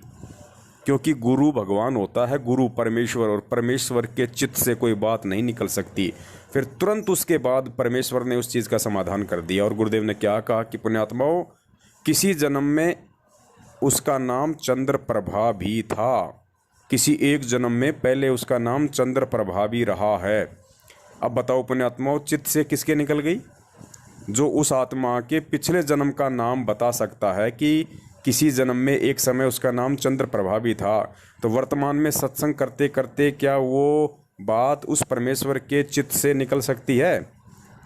क्योंकि गुरु भगवान होता है, गुरु परमेश्वर, और परमेश्वर के चित्त से कोई बात नहीं निकल सकती। फिर तुरंत उसके बाद परमेश्वर ने उस चीज़ का समाधान कर दिया और गुरुदेव ने क्या कहा कि पुण्यात्माओं, किसी जन्म में उसका नाम चंद्र प्रभा भी था, किसी एक जन्म में पहले उसका नाम चंद्र प्रभा भी रहा है। अब बताओ पुण्यात्माओं, चित्त से किसके निकल गई? जो उस आत्मा के पिछले जन्म का नाम बता सकता है कि किसी जन्म में एक समय उसका नाम चंद्र प्रभा भी था। तो वर्तमान में सत्संग करते करते क्या वो बात उस परमेश्वर के चित्त से निकल सकती है?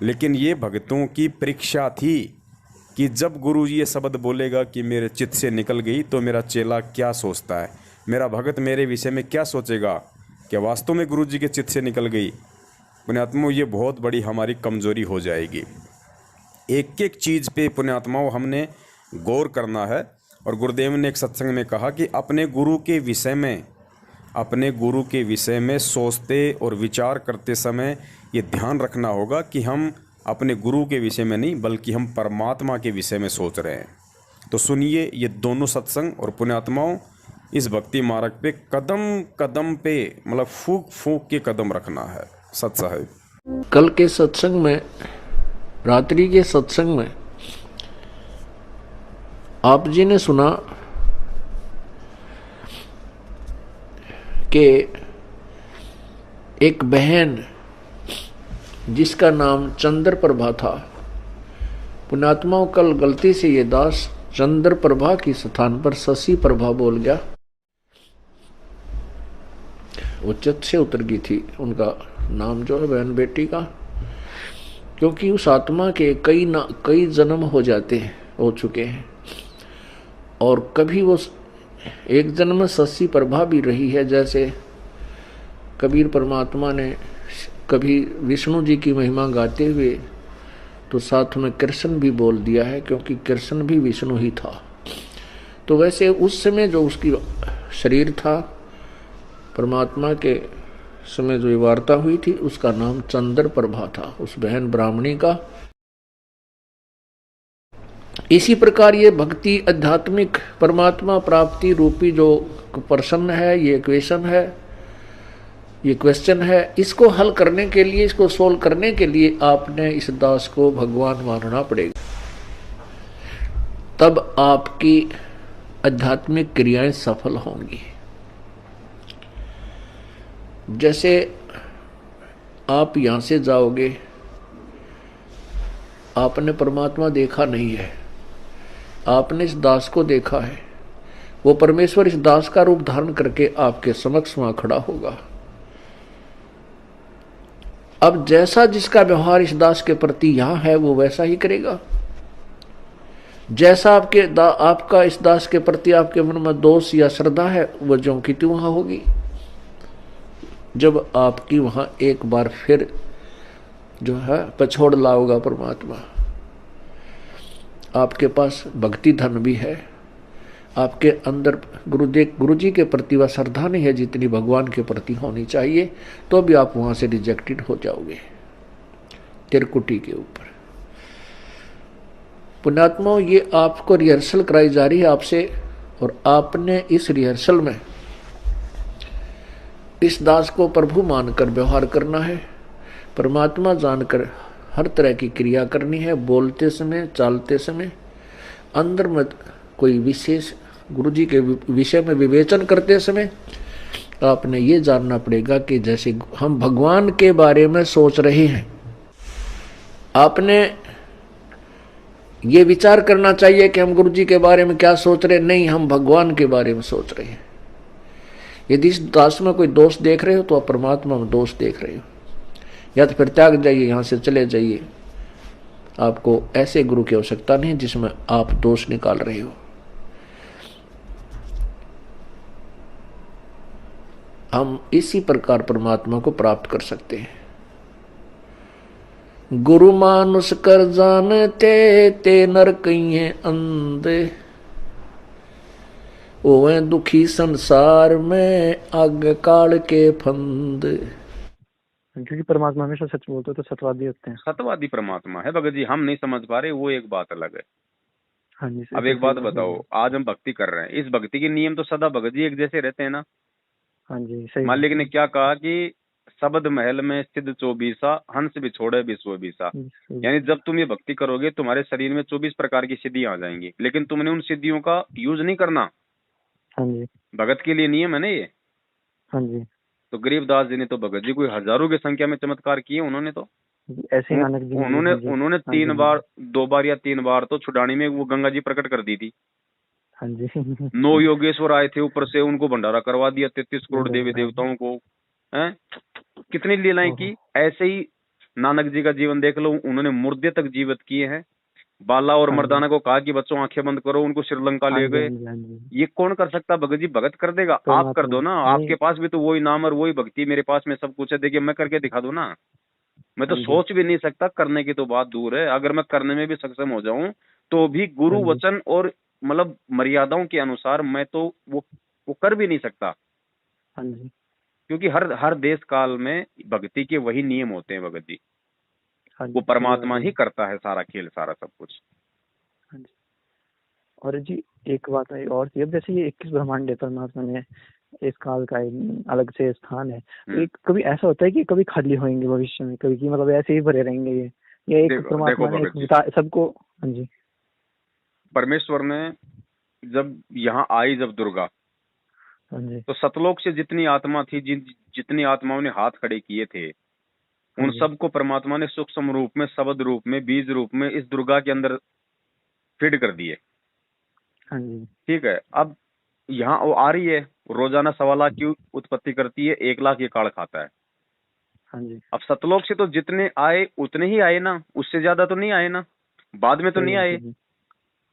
लेकिन ये भक्तों की परीक्षा थी कि जब गुरु जी ये शब्द बोलेगा कि मेरे चित्त से निकल गई, तो मेरा चेला क्या सोचता है, मेरा भगत मेरे विषय में क्या सोचेगा, क्या वास्तव में गुरु जी के चित्त से निकल गई? पुण्यात्माओं, ये बहुत बड़ी हमारी कमजोरी हो जाएगी। एक एक चीज़ पे पुण्यात्माओं हमने गौर करना है। और गुरुदेव ने एक सत्संग में कहा कि अपने गुरु के विषय में सोचते और विचार करते समय ये ध्यान रखना होगा कि हम अपने गुरु के विषय में नहीं, बल्कि हम परमात्मा के विषय में सोच रहे हैं। तो सुनिए ये दोनों सत्संग, और पुण्यात्माओं इस भक्ति मार्ग पे कदम कदम पे मतलब फूक फूक के कदम रखना है। सत साहिब, कल के सत्संग में, रात्रि के सत्संग में आप जी ने सुना कि एक बहन जिसका नाम चंद्र प्रभा था, पुण्यात्माओं कल गलती से ये दास चंद्र प्रभा की स्थान पर शशि प्रभा बोल गया। वो चित्त से उतर गई थी उनका नाम जो है बहन बेटी का, क्योंकि उस आत्मा के कई जन्म हो चुके हैं, और कभी वो एक जन्म में शशि प्रभा भी रही है। जैसे कबीर परमात्मा ने कभी विष्णु जी की महिमा गाते हुए तो साथ में कृष्ण भी बोल दिया है, क्योंकि कृष्ण भी विष्णु ही था। तो वैसे उस समय जो उसकी शरीर था परमात्मा के समय जो ये वार्ता हुई थी उसका नाम चंद्र प्रभा था, उस बहन ब्राह्मणी का। इसी प्रकार ये भक्ति आध्यात्मिक परमात्मा प्राप्ति रूपी जो प्रश्न है, ये क्वेश्चन है, ये क्वेश्चन है, इसको हल करने के लिए, इसको सोल्व करने के लिए आपने इस दास को भगवान मानना पड़ेगा। तब आपकी आध्यात्मिक क्रियाएं सफल होंगी। जैसे आप यहां से जाओगे, आपने परमात्मा देखा नहीं है, आपने इस दास को देखा है, वो परमेश्वर इस दास का रूप धारण करके आपके समक्ष वहां खड़ा होगा। अब जैसा जिसका व्यवहार इस दास के प्रति यहां है वो वैसा ही करेगा। जैसा आपका इस दास के प्रति आपके मन में दोष या श्रद्धा है वो ज्यों की त्यों वहां होगी। जब आपकी वहां एक बार फिर जो है पछोड़ लाओगा परमात्मा, आपके पास भक्ति धन भी है, आपके अंदर गुरु जी के प्रति वह श्रद्धा नहीं है जितनी भगवान के प्रति होनी चाहिए, तो भी आप वहां से रिजेक्टेड हो जाओगे तिरकुटी के ऊपर। पुण्यात्माओं, ये आपको रिहर्सल कराई जा रही है आपसे, और आपने इस रिहर्सल में इस दास को प्रभु मानकर व्यवहार करना है, परमात्मा जानकर हर तरह की क्रिया करनी है। बोलते समय, चालते समय अंदर में कोई विशेष गुरु जी के विषय में विवेचन करते समय आपने ये जानना पड़ेगा कि जैसे हम भगवान के बारे में सोच रहे हैं, आपने ये विचार करना चाहिए कि हम गुरु जी के बारे में क्या सोच रहे हैं। नहीं, हम भगवान के बारे में सोच रहे हैं। यदि इस दास में कोई दोष देख रहे हो तो आप परमात्मा में दोष देख रहे हो, या तो फिर त्याग जाइए, यहां से चले जाइए। आपको ऐसे गुरु की आवश्यकता नहीं जिसमें आप दोष निकाल रहे हो। हम इसी प्रकार परमात्मा को प्राप्त कर सकते हैं। गुरु मानुष कर जानते ते नर कहिए अंधे, ओए दुखी संसार में आग काल के फंद। क्योंकि परमात्मा हमेशा सच बोलते हैं तो सत्यवादी होते हैं। सत्यवादी परमात्मा है भगत जी, हम नहीं समझ पा रहे, वो एक बात अलग है। हाँ जी। अब एक बात बताओ, आज हम भक्ति कर रहे हैं, इस भक्ति के नियम तो सदा भगत जी एक जैसे रहते हैं ना। हाँ जी, सही। मालिक ने क्या कहा कि शब्द महल में सिद्ध 24, हंस भी छोड़े विश्व बीसा। यानी जब तुम ये भक्ति करोगे तुम्हारे शरीर में 24 प्रकार की सिद्धियां आ जाएंगी, लेकिन तुमने उन सिद्धियों का यूज नहीं करना। हाँ जी, भगत के लिए नियम है ना ये। हाँ जी। तो गरीबदास जी ने तो भगत जी कोई हजारों की संख्या में चमत्कार किए, उन्होंने तो ऐसे नानक जी उन्होंने 3 बार, 2 बार या 3 बार तो छुड़ानी में वो गंगा जी प्रकट कर दी थी। हाँ जी। 9 योगेश्वर आए थे ऊपर से, उनको भंडारा करवा दिया 33 करोड़ देवी देवताओं को। हैं कितनी लीलाएं की। ऐसे ही नानक जी का जीवन देख लो, उन्होंने मुर्दे तक जीवित किए हैं। बाला और मर्दाना को कहा कि बच्चों आंखें बंद करो, उनको श्रीलंका ले गए। ये कौन कर सकता भगत जी? भगत कर देगा, आप कर दो ना। आपके पास भी तो वही नाम और वही भक्ति, मेरे पास में सब कुछ है, देखिए मैं करके दिखा दो ना। मैं तो सोच भी नहीं सकता, करने की तो बात दूर है। अगर मैं करने में भी सक्षम हो जाऊं तो भी गुरु वचन और मतलब मर्यादाओं के अनुसार मैं तो वो कर भी नहीं सकता। क्योंकि हर देश काल में भक्ति के वही नियम होते हैं भगत जी। वो परमात्मा ही करता है सारा खेल, सारा सब कुछ। और जी एक बात है और थी, अब जैसे ये 21 ब्रह्मांड है, परमात्मा ने इस काल का अलग से स्थान है। एक कभी ऐसा होता है कि कभी खाली होंगे भविष्य में, कभी कि मतलब ऐसे ही भरे रहेंगे ये एक परमात्मा ने सबको। हाँ जी, परमेश्वर ने जब यहाँ आई, जब दुर्गा, तो सतलोक से जितनी आत्मा थी, जितनी आत्माओं ने हाथ खड़े किए थे, उन सबको परमात्मा ने सूक्ष्म रूप में, शब्द रूप में, बीज रूप में इस दुर्गा के अंदर फीड कर दिए। ठीक है। अब यहाँ वो आ रही है, रोजाना 1.25 लाख की उत्पत्ति करती है, 1 लाख ये काल खाता है। अब सतलोक से तो जितने आए उतने ही आए ना, उससे ज्यादा तो नहीं आए ना, बाद में तो नहीं आए।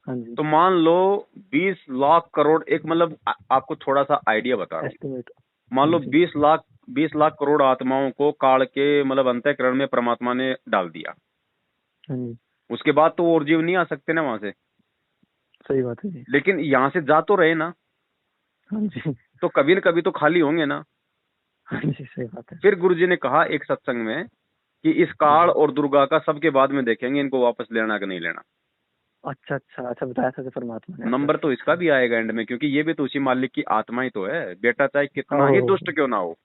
तो मान लो 20 लाख करोड़, एक मतलब आपको थोड़ा सा आइडिया बता रहा हूँ, मान लो 20 लाख करोड़ आत्माओं को काल के मतलब अंतःकरण में परमात्मा ने डाल दिया। उसके बाद तो और जीव नहीं आ सकते ना वहां से। सही बात है। लेकिन यहाँ से जा तो रहे ना, तो कभी न कभी तो खाली होंगे ना। हाँ जी, सही बात है। फिर गुरुजी ने कहा एक सत्संग में कि इस काल और दुर्गा का सबके बाद में देखेंगे, इनको वापस लेना कि नहीं लेना। अच्छा अच्छा अच्छा, बताया था परमात्मा ने। नंबर तो इसका भी आएगा एंड में, क्योंकि ये भी तो उसी मालिक की आत्मा ही तो है, बेटा चाहे कितना ही दुष्ट क्यों ना हो,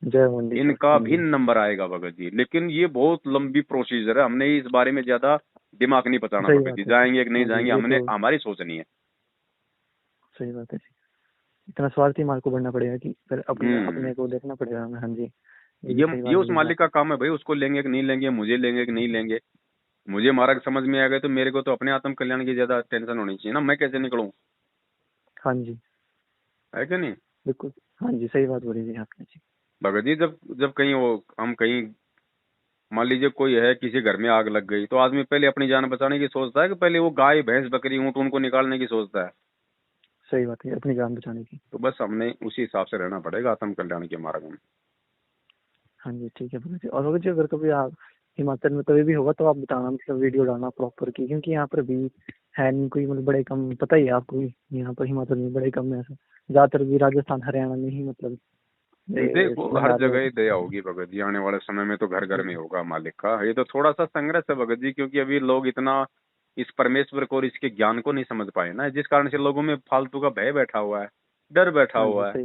जय मंडी, इनका भी नंबर आएगा भगत जी। लेकिन ये बहुत लंबी प्रोसीजर है, हमने इस बारे में ज्यादा दिमाग नहीं पचाना भगत जी, जाएंगे कि नहीं जाएंगे, हमने हमारी सोचनी है। सही बात है, इतना स्वार्थी माल को बढ़ना पड़ेगा कि फिर अपने को देखना पड़ेगा हमें। हाँ जी, ये उस मालिक का काम है भाई, उसको लेंगे कि नहीं लेंगे, मुझे लेंगे कि नहीं लेंगे। मुझे मार्ग समझ में आ गए तो मेरे को तो अपने आत्म कल्याण की ज्यादा टेंशन होनी चाहिए ना, मैं कैसे निकलूं। हाँ जी, है कि नहीं? बिल्कुल, हाँ जी, सही बात बोली जी आपने जी। भगत जी जब कहीं हम कहीं मान लीजिए कोई है, किसी घर में आग लग गई, तो आदमी पहले अपनी जान बचाने की सोचता है कि पहले वो गाय भैंस बकरी ऊंट उनको निकालने की सोचता है? सही बात है, अपनी जान बचाने की। तो बस हमने उसी हिसाब से रहना पड़ेगा आत्म कल्याण के मार्ग में। हाँ जी, ठीक है भगत जी। और भगत जी अगर कभी आप हिमाचल में कभी भी होगा तो आप बताना, मतलब वीडियो डालना प्रॉपर की, क्योंकि यहाँ पर भी है नहीं कोई, मतलब बड़े कम, पता ही है आपको, यहाँ पर हिमाचल में बड़े कम है ऐसा, ज्यादातर भी राजस्थान हरियाणा में ही, मतलब देखो हर जगह ही दया होगी भगत जी, आने वाले समय में तो घर घर में होगा मालिक का। ये तो थोड़ा सा संघर्ष है भगत जी, क्योंकि अभी लोग इतना इस परमेश्वर को और इसके ज्ञान को नहीं समझ पाए ना, जिस कारण से लोगों में फालतू का भय बैठा हुआ है, डर बैठा हुआ है।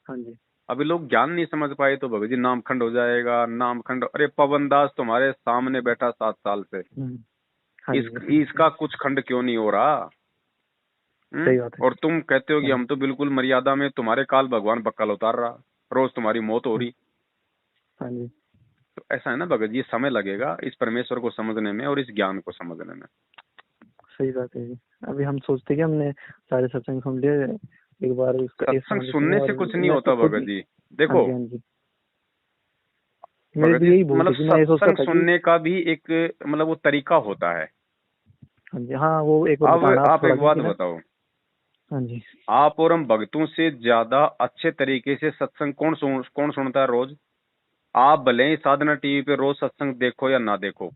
हाँ जी, अभी लोग ज्ञान नहीं समझ पाए तो भगत जी नामखंड हो जाएगा, नामखंड। अरे पवन दास तुम्हारे सामने बैठा 7 साल से, इसका कुछ खंड क्यों नहीं हो रहा? और तुम कहते हो कि हम तो बिल्कुल मर्यादा में, तुम्हारे काल भगवान बक्कल उतार रहा, रोज तुम्हारी मौत हो रही। हाँ जी, तो ऐसा है ना भगत जी, समय लगेगा इस परमेश्वर को समझने में और इस ज्ञान को समझने में। सही बात है जी। अभी हम सोचते कि हमने सारे सत्संग सुन लिए, एक बार सत्संग सुनने से कुछ नहीं होता भगत जी। देखो मतलब सत्संग सुनने का भी एक मतलब वो तरीका होता है। हाँ जी, हाँ वो एक अब आप एक बात बताओ, हाँ जी, आप और हम भक्तों से ज्यादा अच्छे तरीके से सत्संग कौन सुनता है रोज? आप भले ही साधना टीवी पे रोज सत्संग देखो या ना देखो,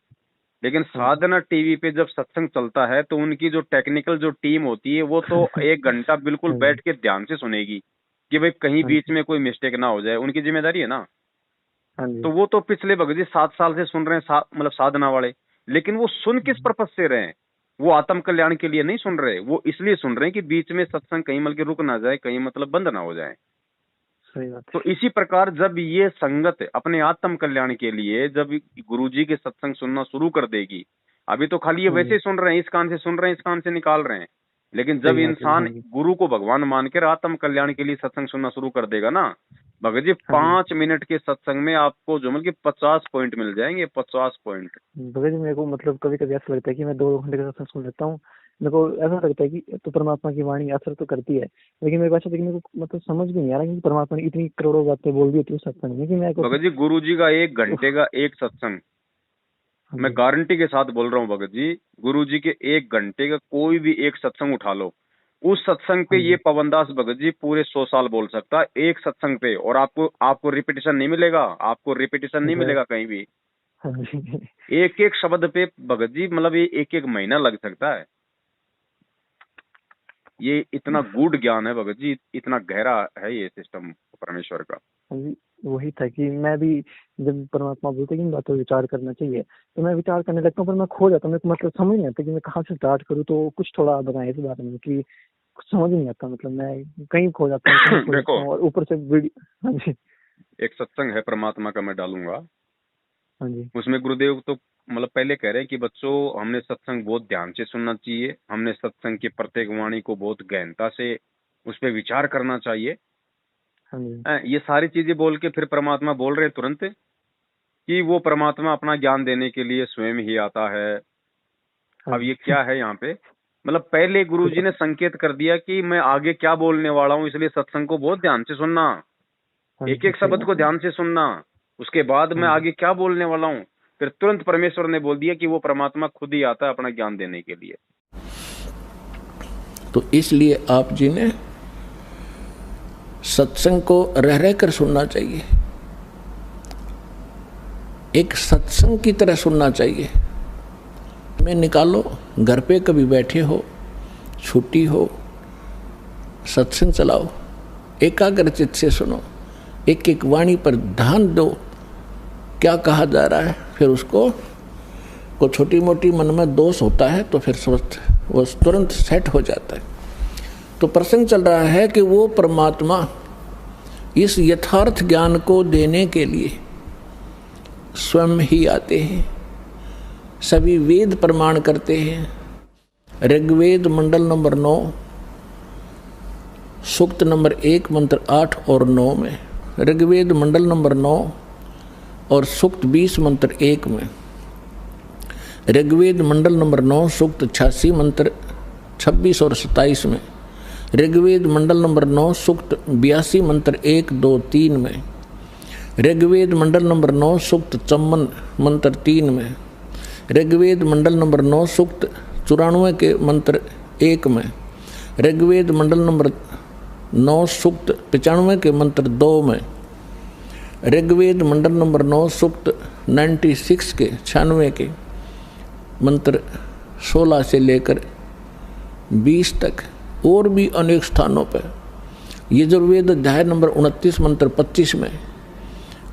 लेकिन साधना टीवी पे जब सत्संग चलता है तो उनकी जो टेक्निकल जो टीम होती है वो तो 1 घंटा बिल्कुल बैठ के ध्यान से सुनेगी कि भाई कहीं बीच में कोई मिस्टेक ना हो जाए, उनकी जिम्मेदारी है ना। तो वो तो पिछले भगत जी 7 साल से सुन रहे हैं मतलब साधना वाले, लेकिन वो सुन किस पर्पज से रहे हैं? वो आत्म कल्याण के लिए नहीं सुन रहे, वो इसलिए सुन रहे हैं कि बीच में सत्संग कहीं मतलब रुक ना जाए, कहीं मतलब बंद ना हो जाए। सही बात। तो इसी प्रकार जब ये संगत अपने आत्म कल्याण के लिए जब गुरुजी के सत्संग सुनना शुरू कर देगी, अभी तो खाली ये वैसे ही सुन रहे हैं, इस कान से सुन रहे हैं, इस कान से निकाल रहे हैं, लेकिन जब इंसान गुरु को भगवान मान कर आत्म कल्याण के लिए सत्संग सुनना शुरू कर देगा ना भगत जी, 5 मिनट के सत्संग में आपको जो मतलब 50 पॉइंट मिल जाएंगे, 50 पॉइंट। भगत जी मेरे को मतलब कभी कभी ऐसा लगता है कि मैं 2 घंटे का सत्संग सुन लेता हूँ, मेरे को ऐसा लगता है कि तो परमात्मा की वाणी असर तो करती है, लेकिन मेरे को ऐसा मेरे को मतलब समझ भी नहीं आ रहा कि परमात्मा ने इतनी करोड़ों बातें बोल दी थी उस सत्संग में कि मैं भगत जी गुरु जी का 1 घंटे का एक सत्संग, मैं गारंटी के साथ बोल रहा हूँ भगत जी, गुरु जी के 1 घंटे का कोई भी एक सत्संग उठा लो, उस सत्संग पे ये पवनदास भगत जी पूरे 100 साल बोल सकता है एक सत्संग पे, और आपको रिपीटेशन नहीं मिलेगा, आपको रिपीटेशन नहीं मिलेगा कहीं भी। एक एक शब्द पे भगत जी मतलब ये 1 महीना लग सकता है। ये इतना गूढ़ ज्ञान है भगत जी, इतना गहरा है ये सिस्टम परमेश्वर का। वही था कि मैं भी जब परमात्मा बोलते कि इन बातों पर विचार करना चाहिए तो मैं विचार करने लगता हूँ, पर मैं खो जाता हूँ, मेरे को मतलब समझ नहीं आता कि मैं कहाँ से स्टार्ट करूँ। तो कुछ थोड़ा बताएं इस बारे में कि कुछ समझ नहीं आता, मतलब मैं कहीं खो जाता हूँ देखो और ऊपर से हाँ जी, एक सत्संग है परमात्मा का, मैं डालूंगा। हाँ जी, उसमें गुरुदेव तो मतलब पहले कह रहे हैं कि बच्चों हमने सत्संग बहुत ध्यान से सुनना चाहिए, हमने सत्संग की प्रत्येक वाणी को बहुत गहनता से उस पर विचार करना चाहिए। ये सारी चीजें बोल के फिर परमात्मा बोल रहे तुरंत कि वो परमात्मा अपना ज्ञान देने के लिए स्वयं ही आता है। अब ये क्या है यहाँ पे, मतलब पहले गुरुजी ने संकेत कर दिया कि मैं आगे क्या बोलने वाला हूँ, इसलिए सत्संग को बहुत ध्यान से सुनना, एक एक शब्द को ध्यान से सुनना, उसके बाद मैं आगे क्या बोलने वाला हूँ। फिर तुरंत परमेश्वर ने बोल दिया कि वो परमात्मा खुद ही आता है अपना ज्ञान देने के लिए। तो इसलिए आप जी ने सत्संग को रह रह कर सुनना चाहिए, एक सत्संग की तरह सुनना चाहिए। में निकालो, घर पे कभी बैठे हो, छुट्टी हो, सत्संग चलाओ, एकाग्र चित्त से सुनो, एक एक वाणी पर ध्यान दो, क्या कहा जा रहा है। फिर उसको को छोटी मोटी मन में दोष होता है तो फिर वो तुरंत सेट हो जाता है। तो प्रसंग चल रहा है कि वो परमात्मा इस यथार्थ ज्ञान को देने के लिए स्वयं ही आते हैं। सभी वेद प्रमाण करते हैं। ऋग्वेद मंडल नंबर 9 सूक्त नंबर 1 मंत्र 8 और 9 में, ऋग्वेद मंडल नंबर 9 और सूक्त 20 मंत्र 1 में, ऋग्वेद मंडल नंबर 9 सूक्त 86 मंत्र 26 और 27 में, ऋग्वेद मंडल नंबर 9 सूक्त 82 मंत्र 1, 2, 3 में, ऋग्वेद मंडल नंबर 9 सूक्त 54 मंत्र 3 में, ऋग्वेद मंडल नंबर 9 सूक्त 94 के मंत्र 1 में, ऋग्वेद मंडल नंबर 9 सूक्त 95 के मंत्र 2 में, ऋग्वेद मंडल नंबर 9 सूक्त 96 के 96 के मंत्र 16 से लेकर 20 तक, और भी अनेक स्थानों पर, यजुर्वेद अध्याय नंबर 29 मंत्र 25 में,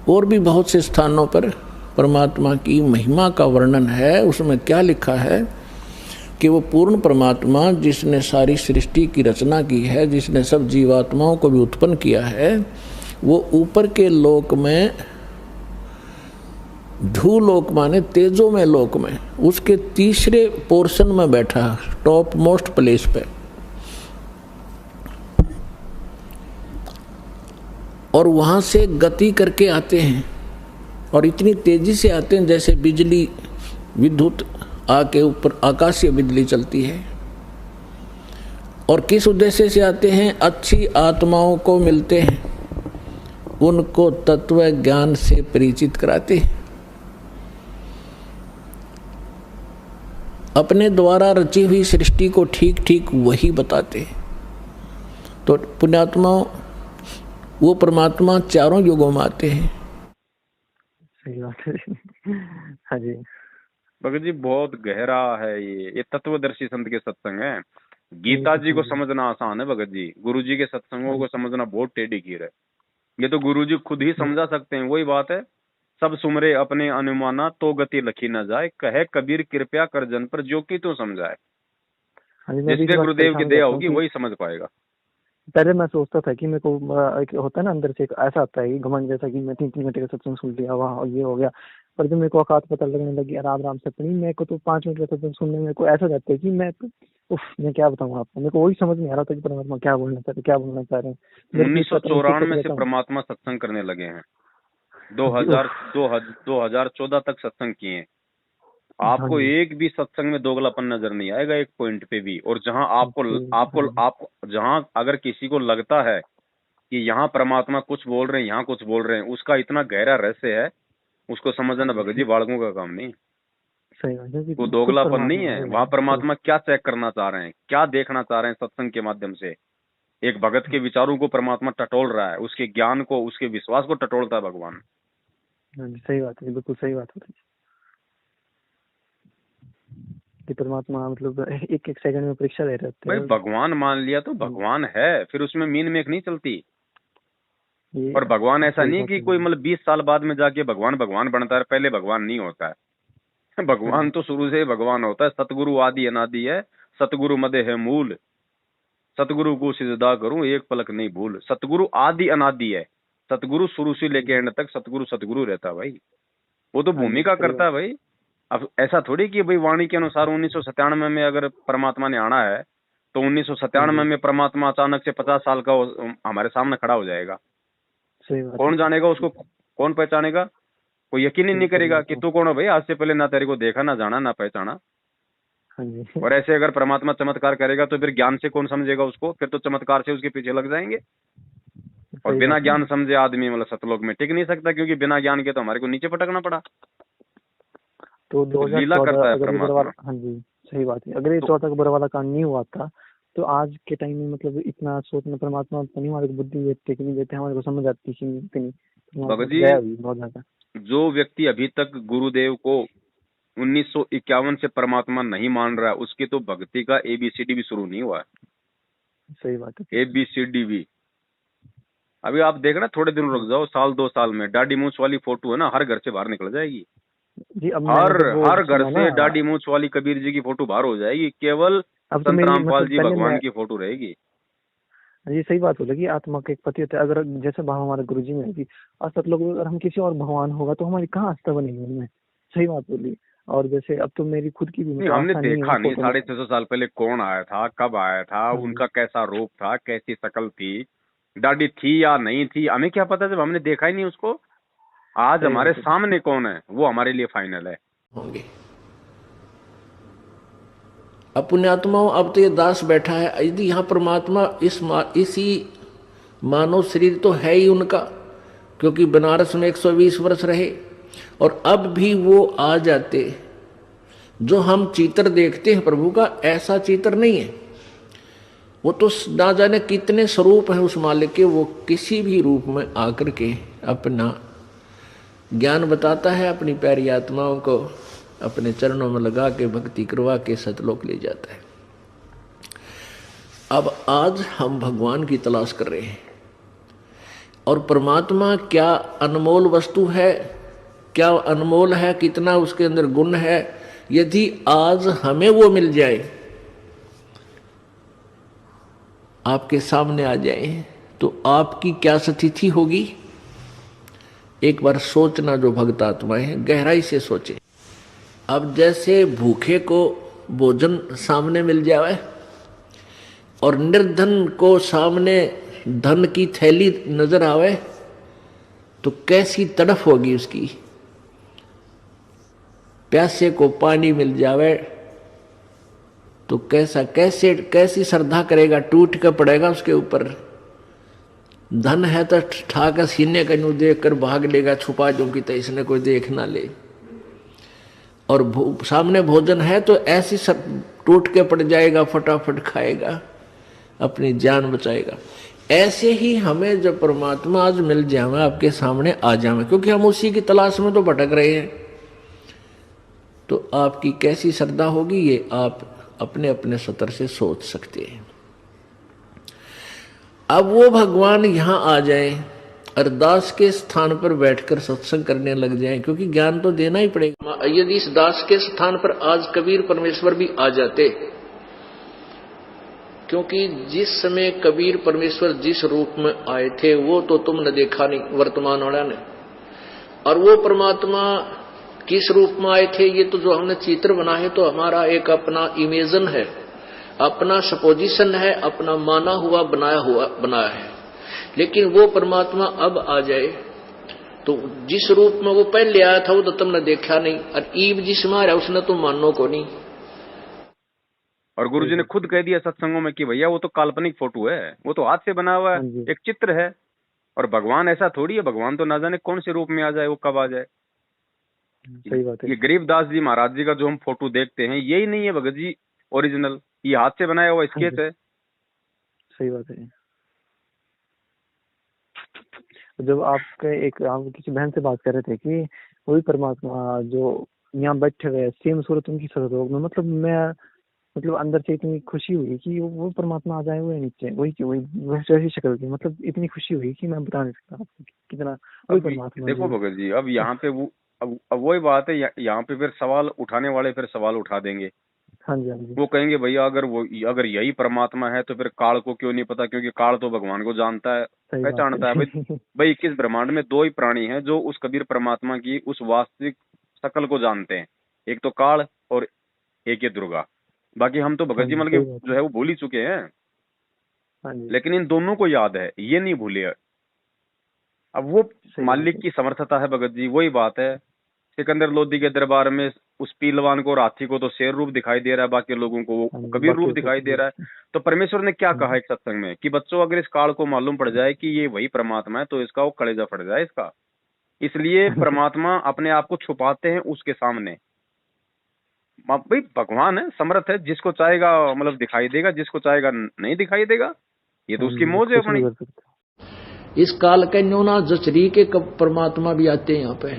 और भी बहुत से स्थानों पर परमात्मा की महिमा का वर्णन है। उसमें क्या लिखा है कि वो पूर्ण परमात्मा जिसने सारी सृष्टि की रचना की है, जिसने सब जीवात्माओं को भी उत्पन्न किया है, वो ऊपर के लोक में, धूलोक माने तेजो में लोक में, उसके तीसरे पोर्शन में बैठा, टॉप मोस्ट प्लेस पे, और वहां से गति करके आते हैं, और इतनी तेजी से आते हैं जैसे बिजली विद्युत आके ऊपर आकाशीय बिजली चलती है। और किस उद्देश्य से आते हैं? अच्छी आत्माओं को मिलते हैं, उनको तत्व ज्ञान से परिचित कराते हैं, अपने द्वारा रची हुई सृष्टि को ठीक ठीक वही बताते हैं। तो पुण्यात्मा वो परमात्मा चारों युगों में आते हैं। सही बात है। हाँ जी भगत जी, बहुत गहरा है ये तत्वदर्शी संत के सत्संग है। गीता जी को समझना आसान है भगत जी, गुरु जी के सत्संगों को समझना बहुत टेढ़ी कीर है। ये तो गुरु जी खुद ही समझा सकते हैं। वही बात है, सब सुमरे अपने अनुमाना तो गति लखी न जाए, कहे कबीर कृपया कर जन पर जो कि तो समझाए। जिसपे गुरुदेव की दया होगी वही समझ पाएगा। पहले मैं सोचता था कि मेरे को एक होता है ना अंदर से एक ऐसा आता है घमंड जैसा कि मैं 3 घंटे का सत्संग सुन लिया वहाँ ये हो गया। पर जब मेरे को औकात पता लगने लगी आराम से अपनी, मेरे को तो 5 मिनट का सत्संग सुनने में को ऐसा रहता है कि मैं क्या बताऊँ आपको, मेरे को वही समझ नहीं आ रहा था कि परमात्मा क्या बोलना चाह रहे हैं। 1994 से परमात्मा सत्संग करने लगे हैं, 2014 तक सत्संग किए हैं। आपको एक भी सत्संग में दोगलापन नजर नहीं आएगा एक पॉइंट पे भी। और जहां आपको जहां अगर किसी को लगता है कि यहाँ परमात्मा कुछ बोल रहे हैं, यहाँ कुछ बोल रहे हैं, उसका इतना गहरा रहस्य है, उसको समझना भगत जी बालकों का काम नहीं। वो दोगलापन नहीं है। वहाँ परमात्मा क्या चेक करना चाह रहे हैं, क्या देखना चाह रहे हैं सत्संग के माध्यम से। एक भगत के विचारों को परमात्मा टटोल रहा है, उसके ज्ञान को, उसके विश्वास को टटोलता है भगवान। सही बात है, बिल्कुल सही बात है कि परमात्मा मतलब एक सेकंड में परीक्षा ले रहे हैं। भाई भगवान मान लिया तो भगवान है, फिर उसमें मीन मेक नहीं चलती। और भगवान ऐसा नहीं कि कोई मतलब 20 साल बाद में जाके भगवान बनता है, पहले भगवान नहीं होता है। भगवान तो शुरू से भगवान होता है। सतगुरु आदि अनादि है, सतगुरु मदे है मूल, सतगुरु को सिजदा करूं एक पलक नहीं भूल। सतगुरु आदि अनादि है, सतगुरु शुरू से लेके एंड तक सतगुरु रहता है भाई। वो तो भूमिका करता है भाई। अब ऐसा थोड़ी कि भाई वाणी के अनुसार 1997 में अगर परमात्मा ने आना है तो 1997 में परमात्मा अचानक से 50 साल का हमारे सामने खड़ा हो जाएगा। कौन जानेगा उसको, कौन पहचानेगा? कोई यकीन ही नहीं करेगा कि तू कौन है भाई, आज से पहले ना तेरे को देखा, ना जाना, ना पहचाना। और ऐसे अगर परमात्मा चमत्कार करेगा तो फिर ज्ञान से कौन समझेगा उसको? फिर तो चमत्कार से उसके पीछे लग जाएंगे। और बिना ज्ञान समझे आदमी मतलब सतलोक में टिक नहीं सकता, क्योंकि बिना ज्ञान के तो हमारे को नीचे पटकना पड़ा। तो लीला करता है परमात्मा। हाँ जी सही बात है। अगर ये 14 का बुरा वाला कांड नहीं हुआ था तो आज के टाइम में मतलब इतना सोचना परमात्मा नहीं, हमारे को बुद्धि देते कि नहीं देते, हमारे को समझ आती कि नहीं। भगत जी, जो व्यक्ति अभी तक गुरुदेव को 1951 से परमात्मा नहीं मान रहा है, उसकी तो भक्ति का ABCD भी शुरू नहीं हुआ है। सही बात है। ABCD भी अभी आप देखना, थोड़े दिन रुक जाओ, साल 2 साल में दाढ़ी मूंछ वाली फोटो है ना, हर घर से बाहर निकल जाएगी जी। अब हर घर से दाढ़ी मूंछ वाली कबीर जी की फोटो बाहर हो जाएगी, केवल संत रामपाल जी भगवान की फोटो रहेगी। ये सही बात बोले कि आत्मा के एक पति होता है। अगर जैसे भाव हमारे गुरु जी में है कि असत लोग, अगर हम किसी और भगवान होगा तो हमारी कहाँ आस्था बनेगी उनमें। सही बात बोली। और जैसे अब तो मेरी खुद की भी हमने देखा नहीं 650 साल पहले कौन आया था, कब आया था, उनका कैसा रूप था, कैसी शक्ल थी, दाढ़ी थी या नहीं थी, हमें क्या पता जब हमने देखा ही नहीं उसको। आज हमारे सामने कौन है वो हमारे लिए फाइनल है। होंगे अब पुण्यात्माओं, अब तो ये दास बैठा है, यदि यहाँ परमात्मा इसी मानव शरीर तो है ही उनका, क्योंकि बनारस में 120 वर्ष रहे, और अब भी वो आ जाते। जो हम चित्र देखते हैं प्रभु का, ऐसा चित्र नहीं है। वो तो ना जाने कितने स्वरूप हैं उस मालिक के, वो किसी भी रूप में आकर के अपना ज्ञान बताता है, अपनी प्यारी आत्माओं को अपने चरणों में लगा के भक्ति करवा के सतलोक ले जाता है। अब आज हम भगवान की तलाश कर रहे हैं, और परमात्मा क्या अनमोल वस्तु है, क्या अनमोल है, कितना उसके अंदर गुण है। यदि आज हमें वो मिल जाए, आपके सामने आ जाए, तो आपकी क्या स्थिति होगी। एक बार सोचना, जो भक्त आत्माएं हैं गहराई से सोचे। अब जैसे भूखे को भोजन सामने मिल जाए और निर्धन को सामने धन की थैली नजर आवे, तो कैसी तड़फ होगी उसकी। प्यासे को पानी मिल जावे तो कैसी श्रद्धा करेगा, टूट कर पड़ेगा उसके ऊपर। धन है तो ठाकर सीने का यूं देख कर भाग लेगा, छुपा जो कि तो इसने कोई देख ना ले। और सामने भोजन है तो ऐसी सब टूट के पड़ जाएगा, फटाफट खाएगा, अपनी जान बचाएगा। ऐसे ही हमें जब परमात्मा आज मिल जाए, आपके सामने आ जाए, क्योंकि हम उसी की तलाश में तो भटक रहे हैं, तो आपकी कैसी श्रद्धा होगी ये आप अपने अपने सतर से सोच सकते हैं। अब वो भगवान यहाँ आ जाए, अरदास के स्थान पर बैठकर सत्संग करने लग जाए, क्योंकि ज्ञान तो देना ही पड़ेगा। यदि इस दास के स्थान पर आज कबीर परमेश्वर भी आ जाते, क्योंकि जिस समय कबीर परमेश्वर जिस रूप में आए थे वो तो तुमने देखा नहीं वर्तमान वाला ने, और वो परमात्मा किस रूप में आए थे ये तो जो हमने चित्र बनाए तो हमारा एक अपना इमेजन है, अपना सपोजिशन है, अपना माना हुआ बनाया है। लेकिन वो परमात्मा अब आ जाए तो जिस रूप में वो पहले आया था वो तो तुमने देखा नहीं, और ईब जिसमें आ रहा उसने तुम मानो को नहीं। और गुरुजी ने खुद कह दिया सत्संगों में कि भैया वो तो काल्पनिक फोटो है, वो तो हाथ से बना हुआ है, एक चित्र है। और भगवान ऐसा थोड़ी है, भगवान तो ना जाने कौन से रूप में आ जाए, वो कब आ जाए। सही बात है। ये गरीबदास जी महाराज जी का जो हम फोटो देखते हैं यही नहीं है भगत जी ओरिजिनल, ये हाथ से बनाया हुआ स्केच है। सही बात है। जब आप किसी बहन से बात कर रहे थे कि वही परमात्मा जो यहाँ बैठे हुए सेम सूरत उनकी सतलोक में, मतलब अंदर से इतनी खुशी हुई कि वो परमात्मा आ जाए, वो नीचे वही वैसी शक्ल की, मतलब इतनी खुशी हुई कि मैं बता नहीं सकता आपको कितना वही परमात्मा। देखो भगत जी, अब यहाँ पे वो अब वही बात है, यहाँ पे फिर सवाल उठाने वाले फिर सवाल उठा देंगे। हाँ जी, हाँ जी। वो कहेंगे भैया अगर यही परमात्मा है तो फिर काल को क्यों नहीं पता, क्योंकि काल तो भगवान को जानता है, पहचानता है। भाई 21 ब्रह्मांड में 2 ही प्राणी हैं जो उस कबीर परमात्मा की उस वास्तविक शकल को जानते हैं, एक तो काल और एक ये दुर्गा। बाकी हम तो भगत जी मतलब जो है वो भूल ही चुके हैं, लेकिन इन दोनों को याद है, ये नहीं भूले। अब वो मालिक की समर्थता है भगत जी। वही बात है, सिकंदर लोदी के दरबार में उस पीलवान को और हाथी को तो शेर रूप दिखाई दे रहा है, बाकी लोगों को वो कबीर रूप दिखाई दे रहा है। तो परमेश्वर ने क्या कहा एक सत्संग में कि बच्चों अगर इस काल को मालूम पड़ जाए कि ये वही परमात्मा है तो इसका वो कलेजा फट जाए इसका। इसलिए परमात्मा अपने आप को छुपाते हैं उसके सामने। भाई भगवान है, समर्थ है, जिसको चाहेगा मतलब दिखाई देगा, जिसको चाहेगा नहीं दिखाई देगा, ये तो उसकी मौज है अपनी। इस काल के न्यूना जचरी के परमात्मा भी आते हैं यहाँ पे,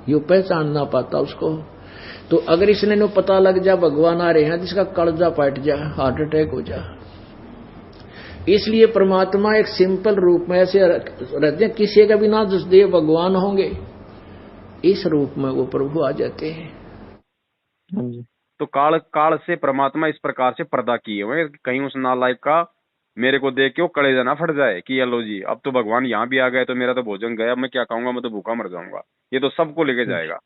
यो पहचान ना पाता उसको। तो अगर इसने नो पता लग जा भगवान आ रहे हैं, जिसका कलजा पट जा, हार्ट अटैक हो जा। इसलिए परमात्मा एक सिंपल रूप में ऐसे रहते हैं, किसी का भी ना जसदेव भगवान होंगे, इस रूप में वो प्रभु आ जाते हैं। तो काल काल से परमात्मा इस प्रकार से पर्दा किए हुए, कहीं उस नालायक का मेरे को देख के वो कलेजा ना फट जाए कि लो जी अब तो भगवान यहाँ भी आ गए तो मेरा तो भोजन गया, मैं क्या खाऊंगा, मैं तो भूखा मर जाऊंगा, ये तो सबको लेके जाएगा।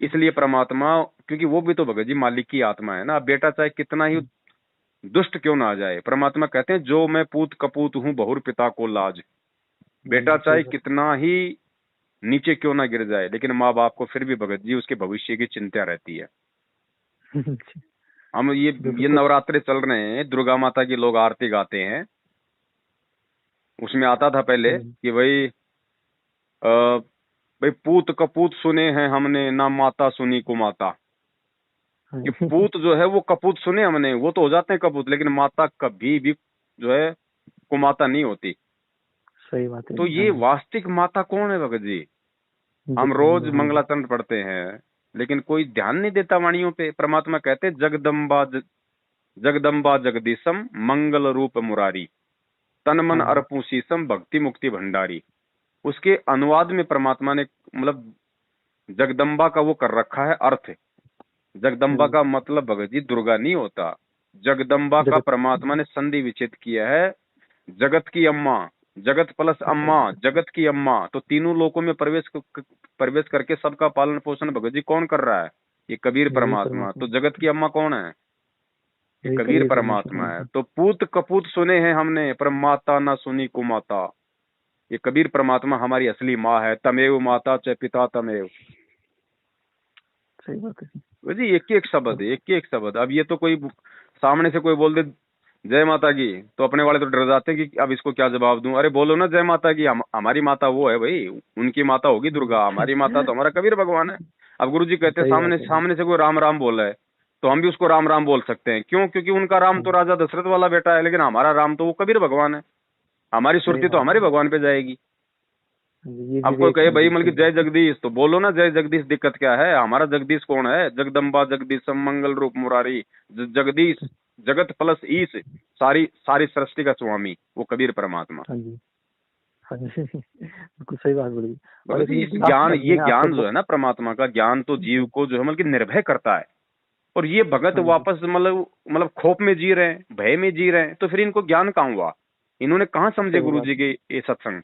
इसलिए परमात्मा, क्योंकि वो भी तो भगत जी मालिक की आत्मा है ना, बेटा चाहे कितना ही दुष्ट क्यों ना आ जाए, परमात्मा कहते हैं जो मैं पूत कपूत हूँ बहुर पिता को लाज, बेटा चाहे कितना ही नीचे क्यों ना गिर जाए, लेकिन माँ बाप को फिर भी भगत जी उसके भविष्य की चिंता रहती है। हम ये नवरात्रे चल रहे हैं, दुर्गा माता की लोग आरती गाते हैं, उसमें आता था पहले कि भाई पूत कपूत सुने हैं हमने, ना माता सुनी कुमाता। कि पूत जो है वो कपूत सुने हमने, वो तो हो जाते हैं कपूत, लेकिन माता कभी भी जो है कुमाता नहीं होती। सही बात है। तो ये वास्तविक माता कौन है भगत जी? हम रोज मंगलाचरण पढ़ते हैं लेकिन कोई ध्यान नहीं देता वाणियों पे। परमात्मा कहते जगदम्बा जगदम्बा जगदीशम मंगल रूप मुरारी, तन मन अर्पू शीशम भक्ति मुक्ति भंडारी। उसके अनुवाद में परमात्मा ने मतलब जगदम्बा का वो कर रखा है अर्थ। जगदम्बा का मतलब भगत जी दुर्गा नहीं होता, जगदम्बा का परमात्मा ने संधि विच्छेद किया है, जगत की अम्मा, जगत प्लस अम्मा, जगत की अम्मा। तो तीनों लोकों में प्रवेश करके सबका पालन पोषण भगत जी कौन कर रहा है? ये कबीर परमात्मा। तो जगत की अम्मा कौन है? ये कबीर परमात्मा है। तो पूत कपूत सुने हैं हमने, पर माता ना सुनी कुमाता। ये कबीर परमात्मा हमारी असली माँ है। तमेव माता च पिता तमेव। सही बात है जी, एक एक शब्द, एक एक शब्द। अब ये तो कोई सामने से कोई बोल दे जय माता की तो अपने वाले तो डर जाते हैं कि अब इसको क्या जवाब दूं। अरे बोलो ना जय माता की, हमारी माता वो है भाई, उनकी माता होगी दुर्गा, हमारी माता तो हमारा कबीर भगवान है। अब गुरु जी कहते हैं सामने से कोई राम राम बोला है तो हम भी उसको राम राम बोल सकते हैं। क्यों? क्योंकि उनका राम तो राजा दशरथ वाला बेटा है, लेकिन हमारा राम तो वो कबीर भगवान है। हमारी सुरती तो हमारे भगवान पे जाएगी। अब कोई कहे भाई मतलब जय जगदीश तो बोलो ना जय जगदीश, दिक्कत क्या है? हमारा जगदीश कौन है? जगदम्बा जगदीश मंगल रूप मुरारी, जगदीश जगत प्लस ईश, सारी सृष्टि का स्वामी वो कबीर परमात्मा। बिल्कुल सही बात बोली। और ये ज्ञान जो है ना परमात्मा का ज्ञान, तो जीव को जो है मतलब निर्भय करता है। और ये भगत वापस मतलब खौफ में जी रहे हैं, भय में जी रहे हैं, तो फिर इनको ज्ञान कहाँ हुआ? इन्होंने कहाँ समझे गुरु जी के ये सत्संग?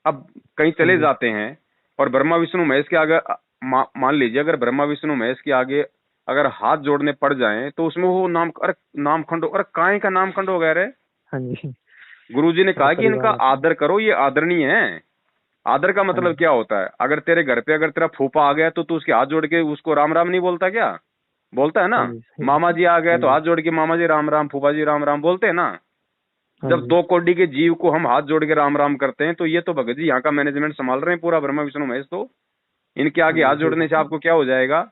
अब कहीं चले जाते हैं और ब्रह्मा विष्णु महेश के आगे मान लीजिए, अगर ब्रह्मा विष्णु महेश के आगे अगर हाथ जोड़ने पड़ जाएं तो उसमें वो नामखंड, अरे काय का नामखंड हो गया रे। गुरुजी ने कहा कि इनका आदर करो, ये आदरणीय है। आदर का मतलब क्या होता है? अगर तेरे घर पे अगर तेरा फूफा आ गया तो तू उसके हाथ जोड़ के उसको राम राम नहीं बोलता क्या? बोलता है ना। मामा जी आ गए तो हाथ जोड़ के मामा जी राम राम, फूफा जी राम राम बोलते हैं ना। जब 2 कोटि के जीव को हम हाथ जोड़ के राम राम करते हैं तो ये तो भगत जी यहाँ का मैनेजमेंट संभाल रहे हैं पूरा, ब्रह्मा विष्णु महेश। तो इनके आगे हाथ जोड़ने से आपको क्या हो जाएगा?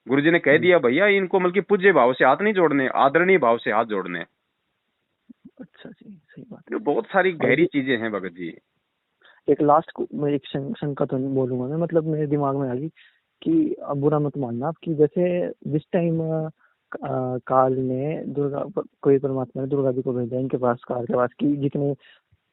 गुरुजी ने कह दिया भैया इनको मतलब पूज्य भाव से हाथ नहीं जोड़ने, आदरणीय भाव से हाथ जोड़ने। अच्छा जी, सही बात है। बहुत सारी गहरी चीजें हैं भगत जी। एक लास्ट को मैं एक शंका तो नहीं बोलूंगा मैं, मतलब मेरे दिमाग में आ गई कि अब बुरा मत मानना आप, कि जैसे जिस टाइम काल ने कोई परमात्मा ने दुर्गा जी को भेजा इनके पास, काल के पास, कि जितने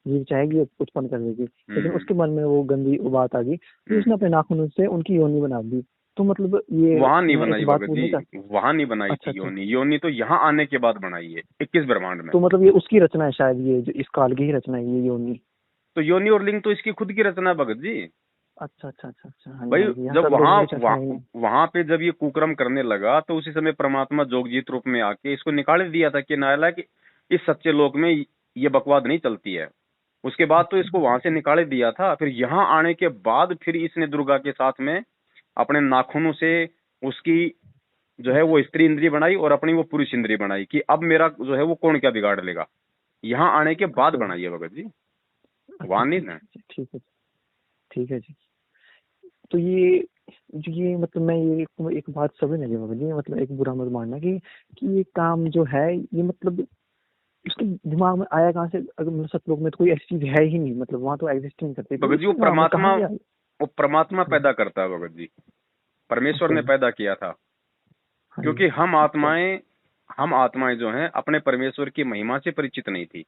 जीव चाहेगी उत्पन्न कर देगी, लेकिन उसके मन में वो गंदी बात आ गई तो उसने अपने नाखून से उनकी योनि बना दी। तो मतलब ये वहां नहीं बनाई भगत जी, वहां नहीं बनाई थी योनि तो यहाँ आने के बाद बनाई है 21 ब्रह्मांड में। तो मतलब ये उसकी रचना है शायद, ये जो इस काल की ही रचना है ये योनि। तो योनि और लिंग तो इसकी खुद की रचना है भगत जी। अच्छा। भाई जब वहां पे जब ये कुकर्म करने लगा तो उसी समय परमात्मा जोगजीत रूप में आके इसको निकाल दिया था कि नालायक इस सच्चे लोक में ये बकवाद नहीं चलती है। उसके बाद तो इसको वहां से निकाल दिया था। फिर यहाँ आने के बाद फिर इसने दुर्गा के साथ में अपने नाखूनों से उसकी जो है वो स्त्री इंद्री बनाई और अपनी वो पुरुष इंद्री बनाई कि अब मेरा जो है वो कौन क्या बिगाड़ लेगा। यहाँ आने के बाद बनाई है भगत जी, वहां नहीं ना। ठीक है जी। तो ये मतलब मैं ये एक बात समझ नहीं भगत जी, मतलब एक बुरा मत मानना कि ये काम जो है ये मतलब उसके दिमाग में आया कहाँ से? अगर मतलब सतलोक में तो कोई ऐसी चीज है ही नहीं, मतलब वहाँ तो एग्जिस्ट नहीं करती भगत जी। वो परमात्मा पैदा करता है भगत जी, परमेश्वर ने पैदा किया था। क्योंकि हम आत्माएं हम आत्माएं जो हैं अपने परमेश्वर की महिमा से परिचित नहीं थी।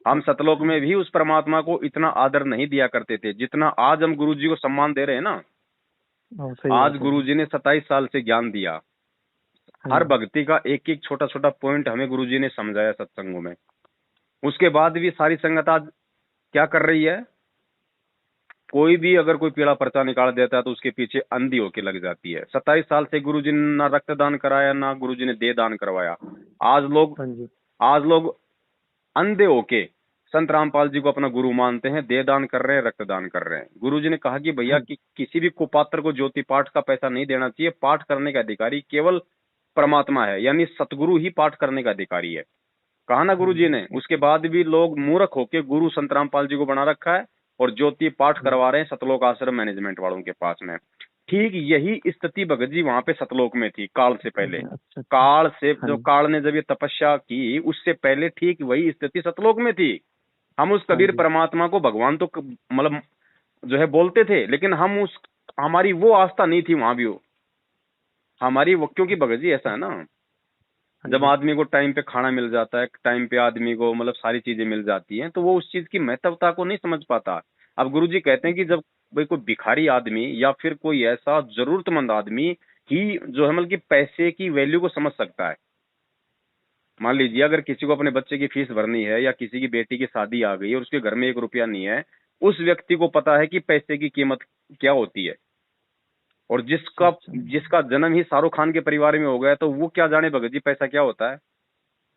हम सतलोक में भी उस परमात्मा को इतना आदर नहीं दिया करते थे जितना आज हम गुरु जी को सम्मान दे रहे हैं ना। आज गुरु जी ने 27 साल से ज्ञान दिया, हर भक्ति का एक एक छोटा छोटा पॉइंट हमें गुरु जी ने समझाया सत्संगों में। उसके बाद भी सारी संगत आज क्या कर रही है, कोई भी अगर कोई पीला पर्चा निकाल देता है तो उसके पीछे अंधी होके लग जाती है। 27 साल से गुरु जी ने ना रक्तदान कराया, ना गुरु जी ने देह दान करवाया। आज लोग अंधे होके संत रामपाल जी को अपना गुरु मानते हैं, देह दान कर रहे हैं, रक्तदान कर रहे हैं। गुरु जी ने कहा कि भैया कि किसी भी कुपात्र को ज्योति पाठ का पैसा नहीं देना चाहिए। पाठ करने का अधिकारी केवल परमात्मा है, यानी सतगुरु ही पाठ करने का अधिकारी है, कहा ना गुरु जी ने। उसके बाद भी लोग मूर्ख होके गुरु संत रामपाल जी को बना रखा है और ज्योति पाठ करवा रहे हैं सतलोक आश्रम मैनेजमेंट वालों के पास में। ठीक यही स्थिति भगत जी वहां पे सतलोक में थी काल से पहले। काल से जो काल ने जब ये तपस्या की उससे पहले ठीक वही स्थिति सतलोक में थी। हम उस कबीर परमात्मा को भगवान तो मतलब जो है बोलते थे, लेकिन हमारी वो आस्था नहीं थी वहां भी वो हमारी वो, क्योंकि भगत जी ऐसा है ना, जब आदमी को टाइम पे खाना मिल जाता है, टाइम पे आदमी को मतलब सारी चीजें मिल जाती हैं, तो वो उस चीज की महत्वता को नहीं समझ पाता। अब गुरुजी कहते हैं कि जब भाई कोई भिखारी आदमी या फिर कोई ऐसा जरूरतमंद आदमी ही जो है मतलब कि पैसे की वैल्यू को समझ सकता है। मान लीजिए अगर किसी को अपने बच्चे की फीस भरनी है या किसी की बेटी की शादी आ गई और उसके घर में 1 रुपया नहीं है, उस व्यक्ति को पता है कि पैसे की कीमत क्या होती है। और जिसका जन्म ही शाहरुख खान के परिवार में हो गया तो वो क्या जाने भगत जी पैसा क्या होता है।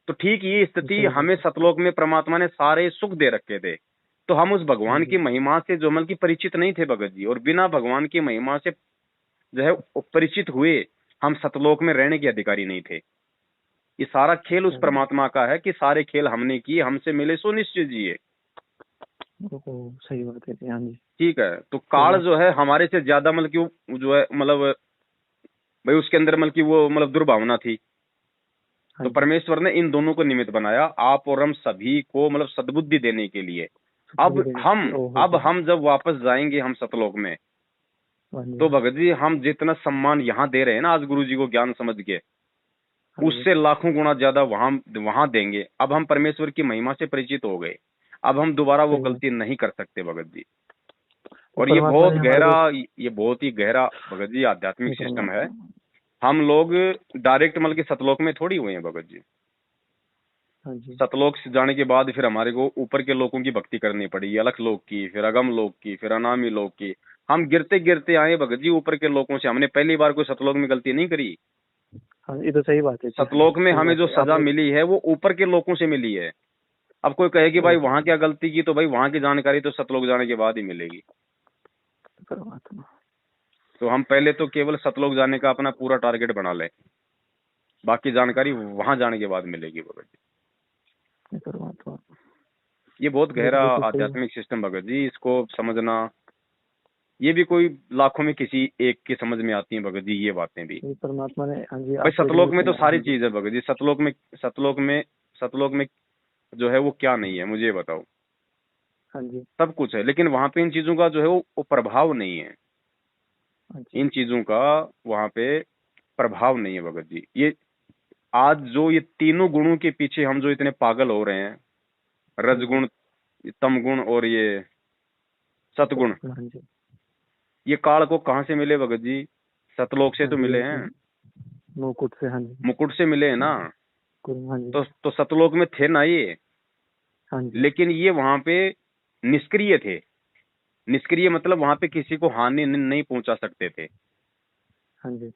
तो ठीक ये स्थिति हमें सतलोक में परमात्मा ने सारे सुख दे रखे थे, तो हम उस भगवान की महिमा से जो मतलब की परिचित नहीं थे भगत जी, और बिना भगवान की महिमा से जो है परिचित हुए हम सतलोक में रहने के अधिकारी नहीं थे। ये सारा खेल उस परमात्मा का है कि सारे खेल हमने किए, हमसे मिले सो निश्चय जिए। सही बात है। हाँ जी ठीक है। तो काल जो है हमारे से ज्यादा मतलब कि जो है मतलब भाई उसके अंदर मतलब की वो मतलब दुर्भावना थी। तो परमेश्वर ने इन दोनों को निमित्त बनाया, आप और हम सभी को मतलब सद्बुद्धि देने के लिए। अब हम जब वापस जाएंगे हम सतलोक में, तो भगत जी हम जितना सम्मान यहाँ दे रहे हैं ना आज गुरु जी को ज्ञान समझ के, उससे लाखों गुना ज्यादा वहां देंगे। अब हम परमेश्वर की महिमा से परिचित हो गए, अब हम दोबारा वो गलती नहीं कर सकते भगत जी। और ये बहुत ही गहरा भगत जी आध्यात्मिक सिस्टम है। हम लोग डायरेक्ट मतलब कि सतलोक में थोड़ी हुए हैं भगत जी। सतलोक से जाने के बाद फिर हमारे को ऊपर के लोगों की भक्ति करनी पड़ी, अलख लोक की, फिर अगम लोक की, फिर अनामी लोक की। हम गिरते गिरते आए भगत जी ऊपर के लोगों से। हमने पहली बार कोई सतलोक में गलती नहीं करी। ये तो सही बात है। सतलोक में हमें जो सजा मिली है वो ऊपर के लोगों से मिली है। अब कोई कहे कि भाई वहां क्या गलती की, तो भाई वहां की जानकारी तो सतलोक जाने के बाद ही मिलेगी। तो हम पहले तो केवल सतलोक जाने का अपना पूरा टारगेट बना लें, बाकी जानकारी वहां जाने के बाद मिलेगी भगत जी। ये बहुत गहरा आध्यात्मिक सिस्टम भगत जी, इसको समझना ये भी कोई लाखों में किसी एक के समझ में आती है भगत जी ये बातें भी। परमात्मा ने भाई सतलोक में तो सारी चीज है भगत जी। सतलोक में जो है वो क्या नहीं है मुझे बताओ। हाँ जी सब कुछ है, लेकिन वहां पे इन चीजों का जो है वो प्रभाव नहीं है। इन चीजों का वहां पे प्रभाव नहीं है भगत जी। ये आज जो ये तीनों गुणों के पीछे हम जो इतने पागल हो रहे हैं, रजगुण, तमगुण और ये सतगुण, ये काल को कहाँ से मिले भगत जी? सतलोक से तो मिले हैं, मुकुट से। हाँ जी मुकुट से मिले हैं ना। तो सतलोक में थे ना ये, लेकिन ये वहां पे निष्क्रिय थे। निष्क्रिय मतलब वहां पे किसी को हानि नहीं पहुंचा सकते थे। हाँ जी।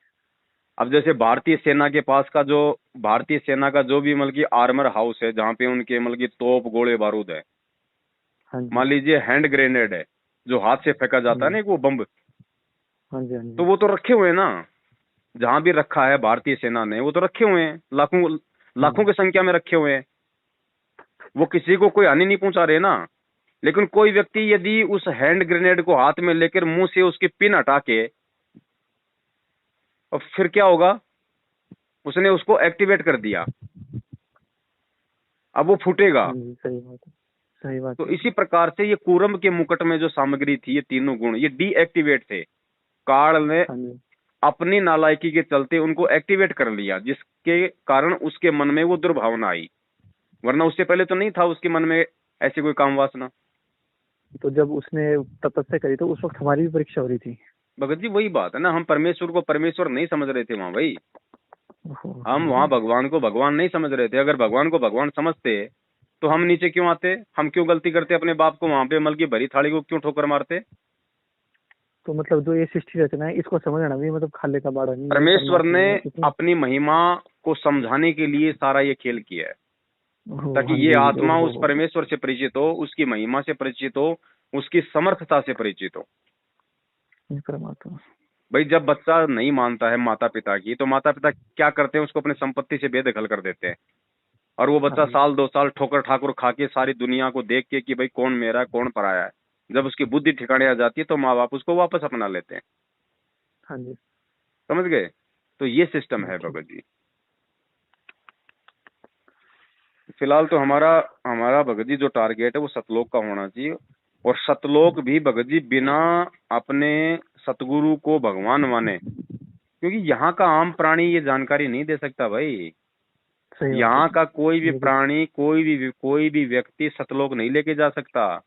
अब जैसे भारतीय सेना के पास का जो भारतीय सेना का जो भी मतलब की आर्मर हाउस है जहाँ पे उनके मतलब की तोप गोले बारूद है, मान लीजिए हैंड ग्रेनेड है जो हाथ से फेंका जाता है ना वो बम, तो वो तो रखे हुए हैं ना। जहां भी रखा है भारतीय सेना ने वो तो रखे हुए हैं, लाखों की संख्या में रखे हुए हैं। वो किसी को कोई हानि नहीं पहुंचा रहे ना। लेकिन कोई व्यक्ति यदि उस हैंड ग्रेनेड को हाथ में लेकर मुंह से उसकी पिन हटा के, और फिर क्या होगा, उसने उसको एक्टिवेट कर दिया, अब वो फूटेगा। सही बात। तो इसी प्रकार से ये कूरम के मुकुट में जो सामग्री थी, ये तीनों गुण ये डीएक्टिवेट थे। काल ने अपनी नालायकी के चलते उनको एक्टिवेट कर लिया, जिसके कारण उसके मन में वो दुर्भावना आई, वरना उससे पहले तो नहीं था उसके मन में ऐसी कोई काम वासना। तो जब उसने तपस्या करी तो उस वक्त हमारी भी परीक्षा हो रही थी। भगत जी वही बात है ना, हम परमेश्वर को परमेश्वर नहीं समझ रहे थे वहां भाई, हम वहां भगवान को भगवान नहीं समझ रहे थे। अगर भगवान को भगवान समझते तो हम नीचे क्यों आते, हम क्यों गलती करते, अपने बाप को वहां पे मल की भरी थाली को क्यों ठोकर मारते। तो मतलब जो ये सृष्टि रचना है इसको समझना भी मतलब खाले का बाड़ा नहीं। परमेश्वर ने अपनी महिमा को समझाने के लिए सारा ये खेल किया है, ताकि ये आत्मा उस परमेश्वर से परिचित हो, उसकी महिमा से परिचित हो, उसकी समर्थता से परिचित हो। परमात्मा भाई जब बच्चा नहीं मानता है माता पिता की, तो माता पिता क्या करते हैं, उसको अपनी संपत्ति से बेदखल कर देते हैं, और वो बच्चा साल 2 साल ठोकर ठाकुर खा के सारी दुनिया को देख के कि भाई कौन मेरा है कौन पराया है, जब उसकी बुद्धि ठिकाने आ जाती है तो माँ बाप उसको वापस अपना लेते हैं। हाँ जी, समझ गए। तो ये सिस्टम है भगत जी। फिलहाल तो हमारा भगत जी जो टारगेट है वो सतलोक का होना चाहिए, और सतलोक भी भगत जी बिना अपने सतगुरु को भगवान माने, क्योंकि यहाँ का आम प्राणी ये जानकारी नहीं दे सकता भाई। यहाँ का कोई भी प्राणी कोई भी व्यक्ति सतलोक नहीं लेके जा सकता।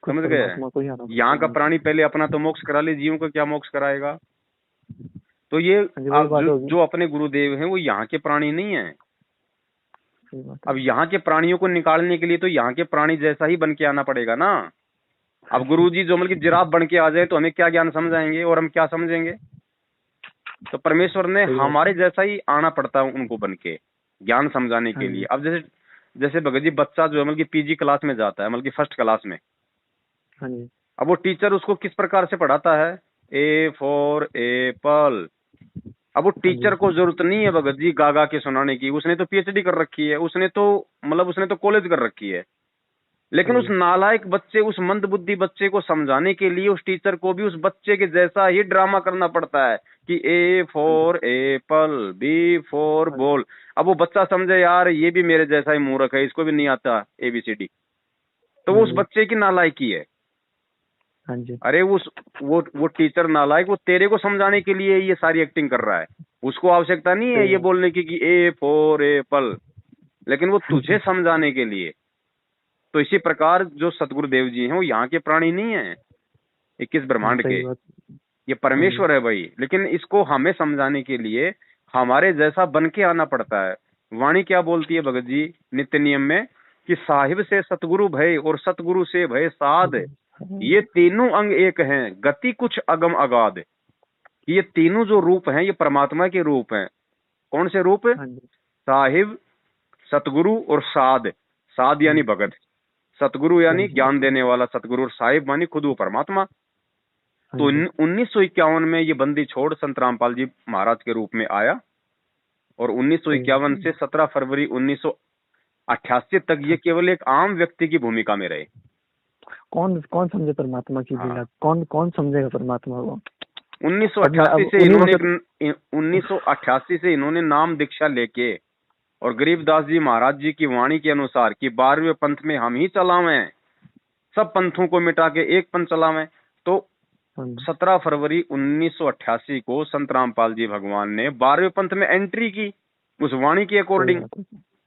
समझ गए। यहाँ का प्राणी पहले अपना तो मोक्ष करा ले, जीवों का क्या मोक्ष कराएगा। तो ये जो अपने गुरुदेव हैं वो यहाँ के प्राणी नहीं है। अब यहाँ के प्राणियों को निकालने के लिए तो यहाँ के प्राणी जैसा ही बन के आना पड़ेगा ना। अब गुरुजी जो मतलब जिराफ बन के आ जाए तो हमें क्या ज्ञान समझाएंगे और हम क्या समझेंगे। तो परमेश्वर ने हमारे जैसा ही आना पड़ता है उनको बन के ज्ञान समझाने के लिए। अब जैसे भगत जी बच्चा जो है मतलब पीजी क्लास में जाता है, मतलब फर्स्ट क्लास में, अब वो टीचर उसको किस प्रकार से पढ़ाता है, ए फॉर एप्पल। अब वो टीचर को जरूरत नहीं है भगत जी गा गा के सुनाने की, उसने तो पीएचडी कर रखी है, उसने तो कॉलेज कर रखी है। लेकिन उस नालायक बच्चे, उस मंदबुद्धि बच्चे को समझाने के लिए उस टीचर को भी उस बच्चे के जैसा ही ड्रामा करना पड़ता है कि A for apple, B for ball. अब वो बच्चा समझे यार ये भी मेरे जैसा ही मूर्ख है, इसको भी नहीं आता ABCD, तो वो उस बच्चे की नालायकी है। अरे वो टीचर नालायक, वो तेरे को समझाने के लिए ये सारी एक्टिंग कर रहा है, उसको आवश्यकता नहीं है ये बोलने की कि ए फॉर एप्पल, लेकिन वो तुझे समझाने के लिए। तो इसी प्रकार जो सतगुरुदेव जी हैं वो यहाँ के प्राणी नहीं है 21 ब्रह्मांड के, ये परमेश्वर है भाई। लेकिन इसको हमें समझाने के लिए हमारे जैसा बन के आना पड़ता है। वाणी क्या बोलती है भगत जी नित्य नियम में कि साहिब से सतगुरु भय और सतगुरु से भय साध, ये तीनों अंग एक हैं, गति कुछ अगम अगाध। ये तीनों जो रूप हैं ये परमात्मा के रूप हैं। कौन से रूप? साहिब, सतगुरु और साध। साध यानी भगत, सतगुरु यानी ज्ञान देने वाला सतगुरु, और साहिब मानी खुद वो परमात्मा। तो 1951 में ये बंदी छोड़ संत रामपाल जी महाराज के रूप में आया, और 1951 से 17 फरवरी 1988 तक ये केवल एक आम व्यक्ति की भूमिका में रहे। कौन समझे परमात्मा की लीला? कौन समझेगा परमात्मा को? 1988 से इन्होंने नाम दीक्षा लेके, और गरीबदास जी महाराज जी की वाणी के अनुसार कि 12वें पंथ में हम ही चलावें, सब पंथों को मिटा के एक पंथ चलावें। तो 17 फरवरी 1988 को संत रामपाल जी भगवान ने 12वें पंथ में एंट्री की उस वाणी के अकॉर्डिंग,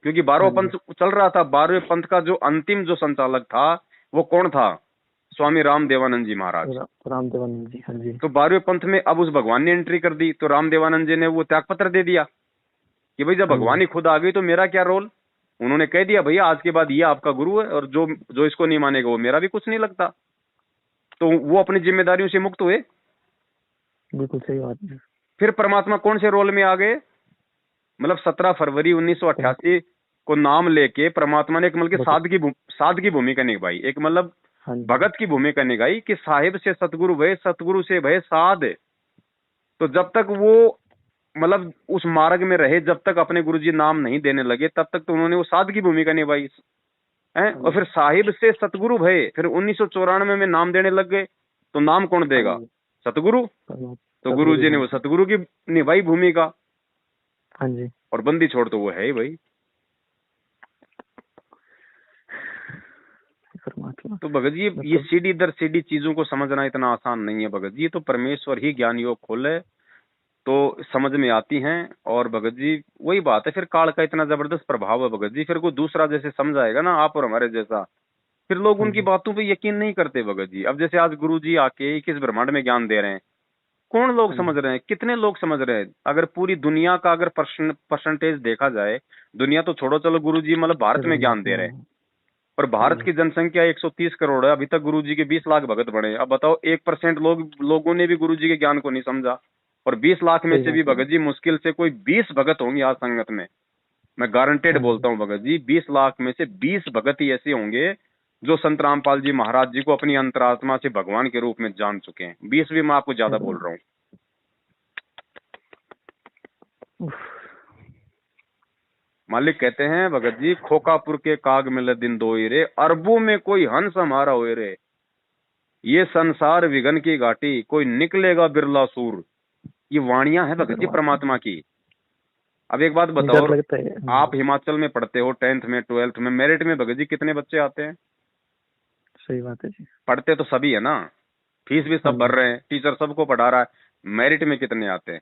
क्योंकि 12वां पंथ चल रहा था। 12वें पंथ का जो अंतिम जो संचालक था वो कौन था? स्वामी रामदेवानंद जी महाराज। रामदेवानंद जी, हाँ जी। तो 12वें पंथ में अब उस भगवान ने एंट्री कर दी, तो रामदेवानंद जी ने वो त्याग पत्र दे दिया कि भाई जब भगवान ही खुद आ गई तो मेरा क्या रोल। उन्होंने कह दिया भैया आज के बाद ये आपका गुरु है, और जो इसको नहीं मानेगा वो मेरा भी कुछ नहीं लगता। तो वो अपनी जिम्मेदारियों से मुक्त हुए। बिल्कुल सही बात है। फिर परमात्मा कौन से रोल में आ गए? मतलब 17 फरवरी 1988 को नाम लेके परमात्मा ने एक मतलब साध की भूमिका निभाई, एक मतलब भगत की भूमिका निभाई कि साहिब से सतगुरु भय, सतगुरु से भय साध। तो जब तक वो मतलब उस मार्ग में रहे, जब तक अपने गुरुजी नाम नहीं देने लगे, तब तक तो उन्होंने वो साध की भूमिका निभाई है। और फिर साहिब से सतगुरु भय, फिर 1994 में नाम देने लग गए, तो नाम कौन देगा? सतगुरु। तो गुरु जी ने वो सतगुरु की निभाई भूमिका। हाँ जी। और बंदी छोड़ तो वो है ही भाई। परमात्मा। तो भगत जी ये सीढ़ी दर सीढ़ी चीजों को समझना इतना आसान नहीं है भगत जी, तो परमेश्वर ही ज्ञान योग खोले तो समझ में आती हैं। और भगत जी वही बात है, फिर काल का इतना जबरदस्त प्रभाव है भगत जी, फिर कोई दूसरा जैसे समझाएगा ना आप और हमारे जैसा, फिर लोग उनकी बातों पे यकीन नहीं करते भगत जी। अब जैसे आज गुरु जी आके किस ब्रह्मांड में ज्ञान दे रहे हैं, कौन लोग समझ रहे हैं, कितने लोग समझ रहे हैं? अगर पूरी दुनिया का अगर परसेंटेज देखा जाए, दुनिया तो छोड़ो, चलो गुरु जी मतलब भारत में ज्ञान दे रहे हैं, और भारत की जनसंख्या 130 करोड़ है, अभी तक गुरु जी के 20 लाख भगत बने। अब बताओ 1% लोगों ने भी गुरु जी के ज्ञान को नहीं समझा, और 20 लाख में से भी भगत जी मुश्किल से कोई 20 भगत होंगे आज संगत में, मैं गारंटेड बोलता हूँ भगत जी, 20 लाख में से 20 भगत ही ऐसे होंगे जो संत रामपाल जी महाराज जी को अपनी अंतरात्मा से भगवान के रूप में जान चुके हैं। 20 भी मैं आपको ज्यादा बोल रहा हूँ। मालिक कहते हैं भगत जी, खोकापुर के काग मिले दिन दोई रे, अरबों में कोई हंस हमारा होए रे, ये संसार विघन की घाटी, कोई निकलेगा बिरला सूर। ये वाणियां हैं भगत जी परमात्मा की। अब एक बात बताओ, आप हिमाचल में पढ़ते हो 10th में 12th में, मेरिट में भगत जी कितने बच्चे आते हैं? सही बात है जी। पढ़ते तो सभी है ना, फीस भी सब भर रहे हैं, टीचर सबको पढ़ा रहा है, मेरिट में कितने आते हैं?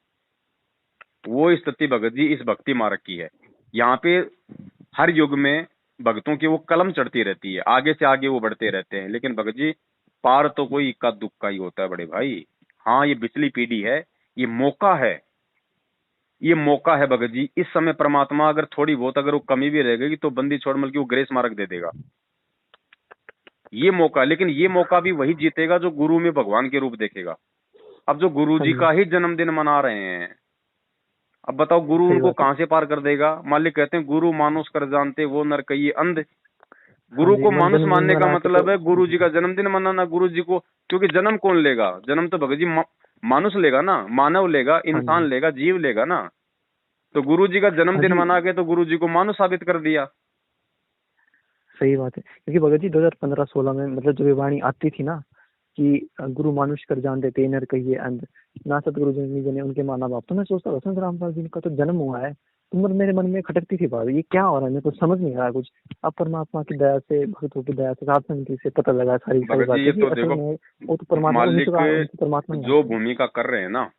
वो स्थिति भगत जी इस भक्ति मार्ग की है। यहाँ पे हर युग में भक्तों की वो कलम चढ़ती रहती है, आगे से आगे वो बढ़ते रहते हैं, लेकिन भगत जी पार तो कोई इक्का दुक्का ही होता है बड़े भाई। हाँ ये पिछली पीढ़ी है, ये मौका है, ये मौका है भगत जी। इस समय परमात्मा अगर थोड़ी बहुत अगर वो कमी भी रह गई तो बंदी छोड़ मल की वो ग्रेस मार्ग दे देगा, ये मौका। लेकिन ये मौका भी वही जीतेगा जो गुरु में भगवान के रूप देखेगा। अब जो गुरु जी का ही जन्मदिन मना रहे हैं, अब बताओ गुरु उनको कहां से पार कर देगा? मालिक कहते हैं गुरु मानुष कर जानते वो नर कहिए अंध। गुरु को मानुष मानने का मतलब है गुरु जी का जन्मदिन मनाना। गुरु जी को क्योंकि जन्म कौन लेगा? जन्म तो भगत जी मानुष लेगा ना, मानव लेगा, इंसान लेगा, जीव लेगा ना। तो गुरु जी का जन्मदिन मना के तो गुरु जी को मानुष साबित कर दिया। सही बात है, क्योंकि भगत जी 2015-16 में मतलब जब ये वाणी आती थी ना कि गुरु मानुष कर जान देते नर कहिए अंध, ना सतगुरु जी ने उनके माना बाप, तो मैं सोचता था रामपाल जी का तो जन्म हुआ है, तो मेरे मन में खटकती थी बात, ये क्या हो रहा है, मेरे को समझ नहीं आ रहा कुछ। अब परमात्मा की दया से, भक्तों की दया से, साधसंगति से पता लगा सारी बातें। तो देखो वो तो परमात्मा जो भूमिका कर रहे हैं ना,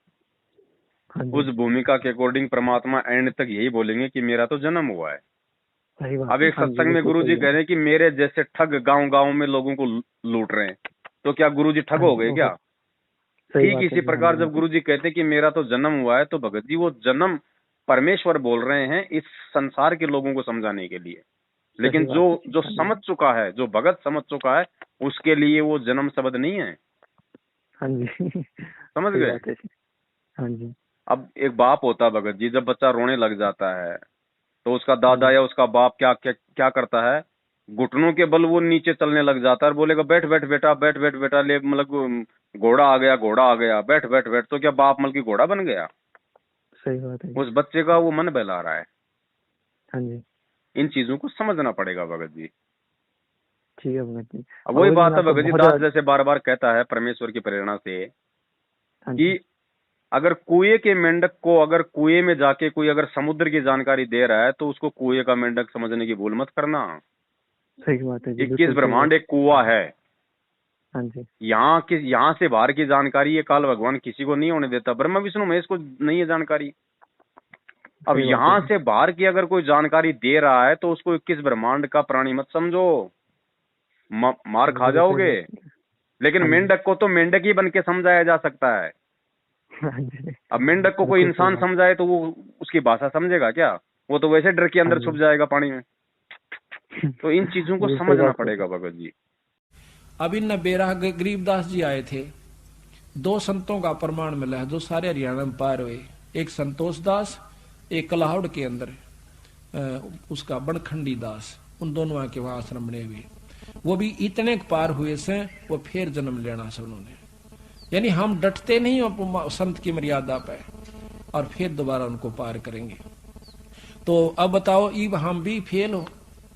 उस भूमिका के अकॉर्डिंग परमात्मा एंड तक यही बोलेंगे कि मेरा तो जन्म हुआ है। अब एक सत्संग में गुरु जी कह रहे हैं कि मेरे जैसे ठग गांव गांव में लोगों को लूट रहे हैं, तो क्या गुरु जी ठग हो गए क्या? ठीक इसी प्रकार जब गुरु जी कहते हैं कि मेरा तो जन्म हुआ है, तो भगत जी वो जन्म परमेश्वर बोल रहे हैं इस संसार के लोगों को समझाने के लिए। लेकिन जो समझ चुका है, जो भगत समझ चुका है, उसके लिए वो जन्म शब्द नहीं है। हाँ जी, समझ गए? हाँ जी। अब एक बाप होता है भगत जी, जब बच्चा रोने लग जाता है तो उसका दादा या उसका बाप क्या करता है? घुटनों के बल वो नीचे चलने लग जाता है और बोलेगा बैठ बैठ बेटा, बैठ बैठ बेटा, ले मतलब घोड़ा आ गया, घोड़ा आ गया, बैठ बैठ बैठ। तो क्या बाप मतलब की घोड़ा बन गया? सही बात है। उस बच्चे का वो मन बहला रहा है। हाँ जी, इन चीजों को समझना पड़ेगा भगत जी। ठीक है भगत जी। अब वही बात है भगत जी, दास जैसे बार बार कहता है परमेश्वर की प्रेरणा से कि अगर कुएं के मेंढक को अगर कुएं में जाके कोई अगर समुद्र की जानकारी दे रहा है तो उसको कुएं का मेंढक समझने की भूल मत करना। सही बात है। 21 ब्रह्मांड एक कुआं है। हाँ जी। यहाँ से बाहर की जानकारी ये काल भगवान किसी को नहीं होने देता, ब्रह्मा विष्णु महेश को नहीं है जानकारी। अब यहाँ से बाहर की अगर कोई जानकारी दे रहा है तो उसको 21 ब्रह्मांड का प्राणी मत समझो, मार खा जाओगे। लेकिन मेंढक को तो मेंढक ही बन के समझाया जा सकता है। अब मेंढक को कोई इंसान समझाए तो वो उसकी भाषा समझेगा क्या? वो तो वैसे डर के अंदर छुप जाएगा पानी में। तो इन चीजों को समझना पड़ेगा भगत जी। अब इन बेरा गरीबदास जी आए थे, 2 संतों का प्रमाण मिला है जो सारे हरियाणा में पार हुए। एक संतोष दास, एक कलाहौड़ के अंदर उसका बनखंडी दास, उन दोनों के वहां आश्रम बने हुए। वो भी इतने पार हुए से वो फिर जन्म लेना से उन्होंने, यानी हम डटते नहीं संत की मर्यादा पे और फिर दोबारा उनको पार करेंगे। तो अब बताओ इब हम भी फेल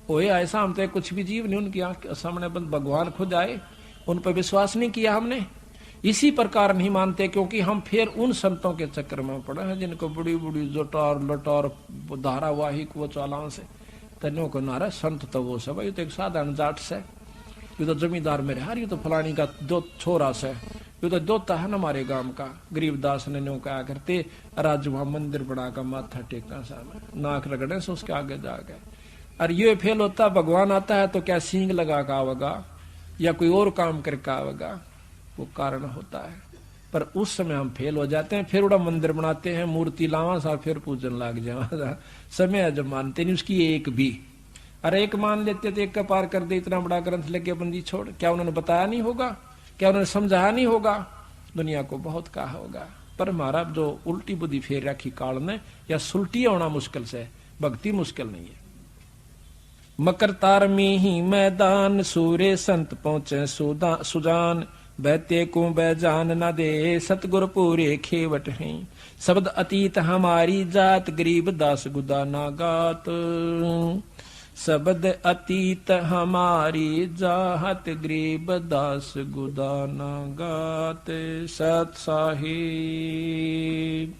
हो ऐसा, हम तो कुछ भी जीव नहीं उनकी आंख सामने बंद भगवान खुद आए, उन पर विश्वास नहीं किया हमने, इसी प्रकार नहीं मानते क्योंकि हम फिर उन संतों के चक्कर में पड़े हैं जिनको बड़ी बड़ी जोटार लटार धारावाहिक वो चालान से तन्यों को नारा संत तो वो सब, ये तो एक साधारण जाट से। ये तो जमींदार मेरे हार, ये तो फलानी का दो छोरा से, ये तो दोता है ना हमारे गांव का। गरीबदास ने नो कहा करते, राज वहां मंदिर बना का माथा टेका सामने, नाक रगड़े से उसके आगे जा गए। और ये फेल होता, भगवान आता है तो क्या सींग लगा का आवेगा या कोई और काम करके आवेगा, वो कारण होता है। पर उस समय हम फेल हो जाते हैं, फिर उड़ा मंदिर बनाते हैं, मूर्ति लावा सा, फिर पूजन लग जावा। समय जब मानते नहीं उसकी एक भी। अरे एक मान लेते तो एक का पार कर दे, इतना बड़ा ग्रंथ लेके बंदी छोड़, क्या उन्होंने बताया नहीं होगा, क्या उन्होंने समझाया नहीं होगा? दुनिया को बहुत कहा होगा, पर हमारा जो उल्टी बुद्धि फेर रखी काल ने, या सुलटी होना मुश्किल से, भक्ति मुश्किल नहीं है। मकर तार में ही मैदान, सूर्य संत पहुंचे सुजान, बैते को बैजान न दे, सतगुर पूरे खेवट हैं। शब्द अतीत हमारी जात, गरीब दास गुदा ना गात। शब्द अतीत हमारी जात, गरीब दास गुदा ना गात। सत साहिब।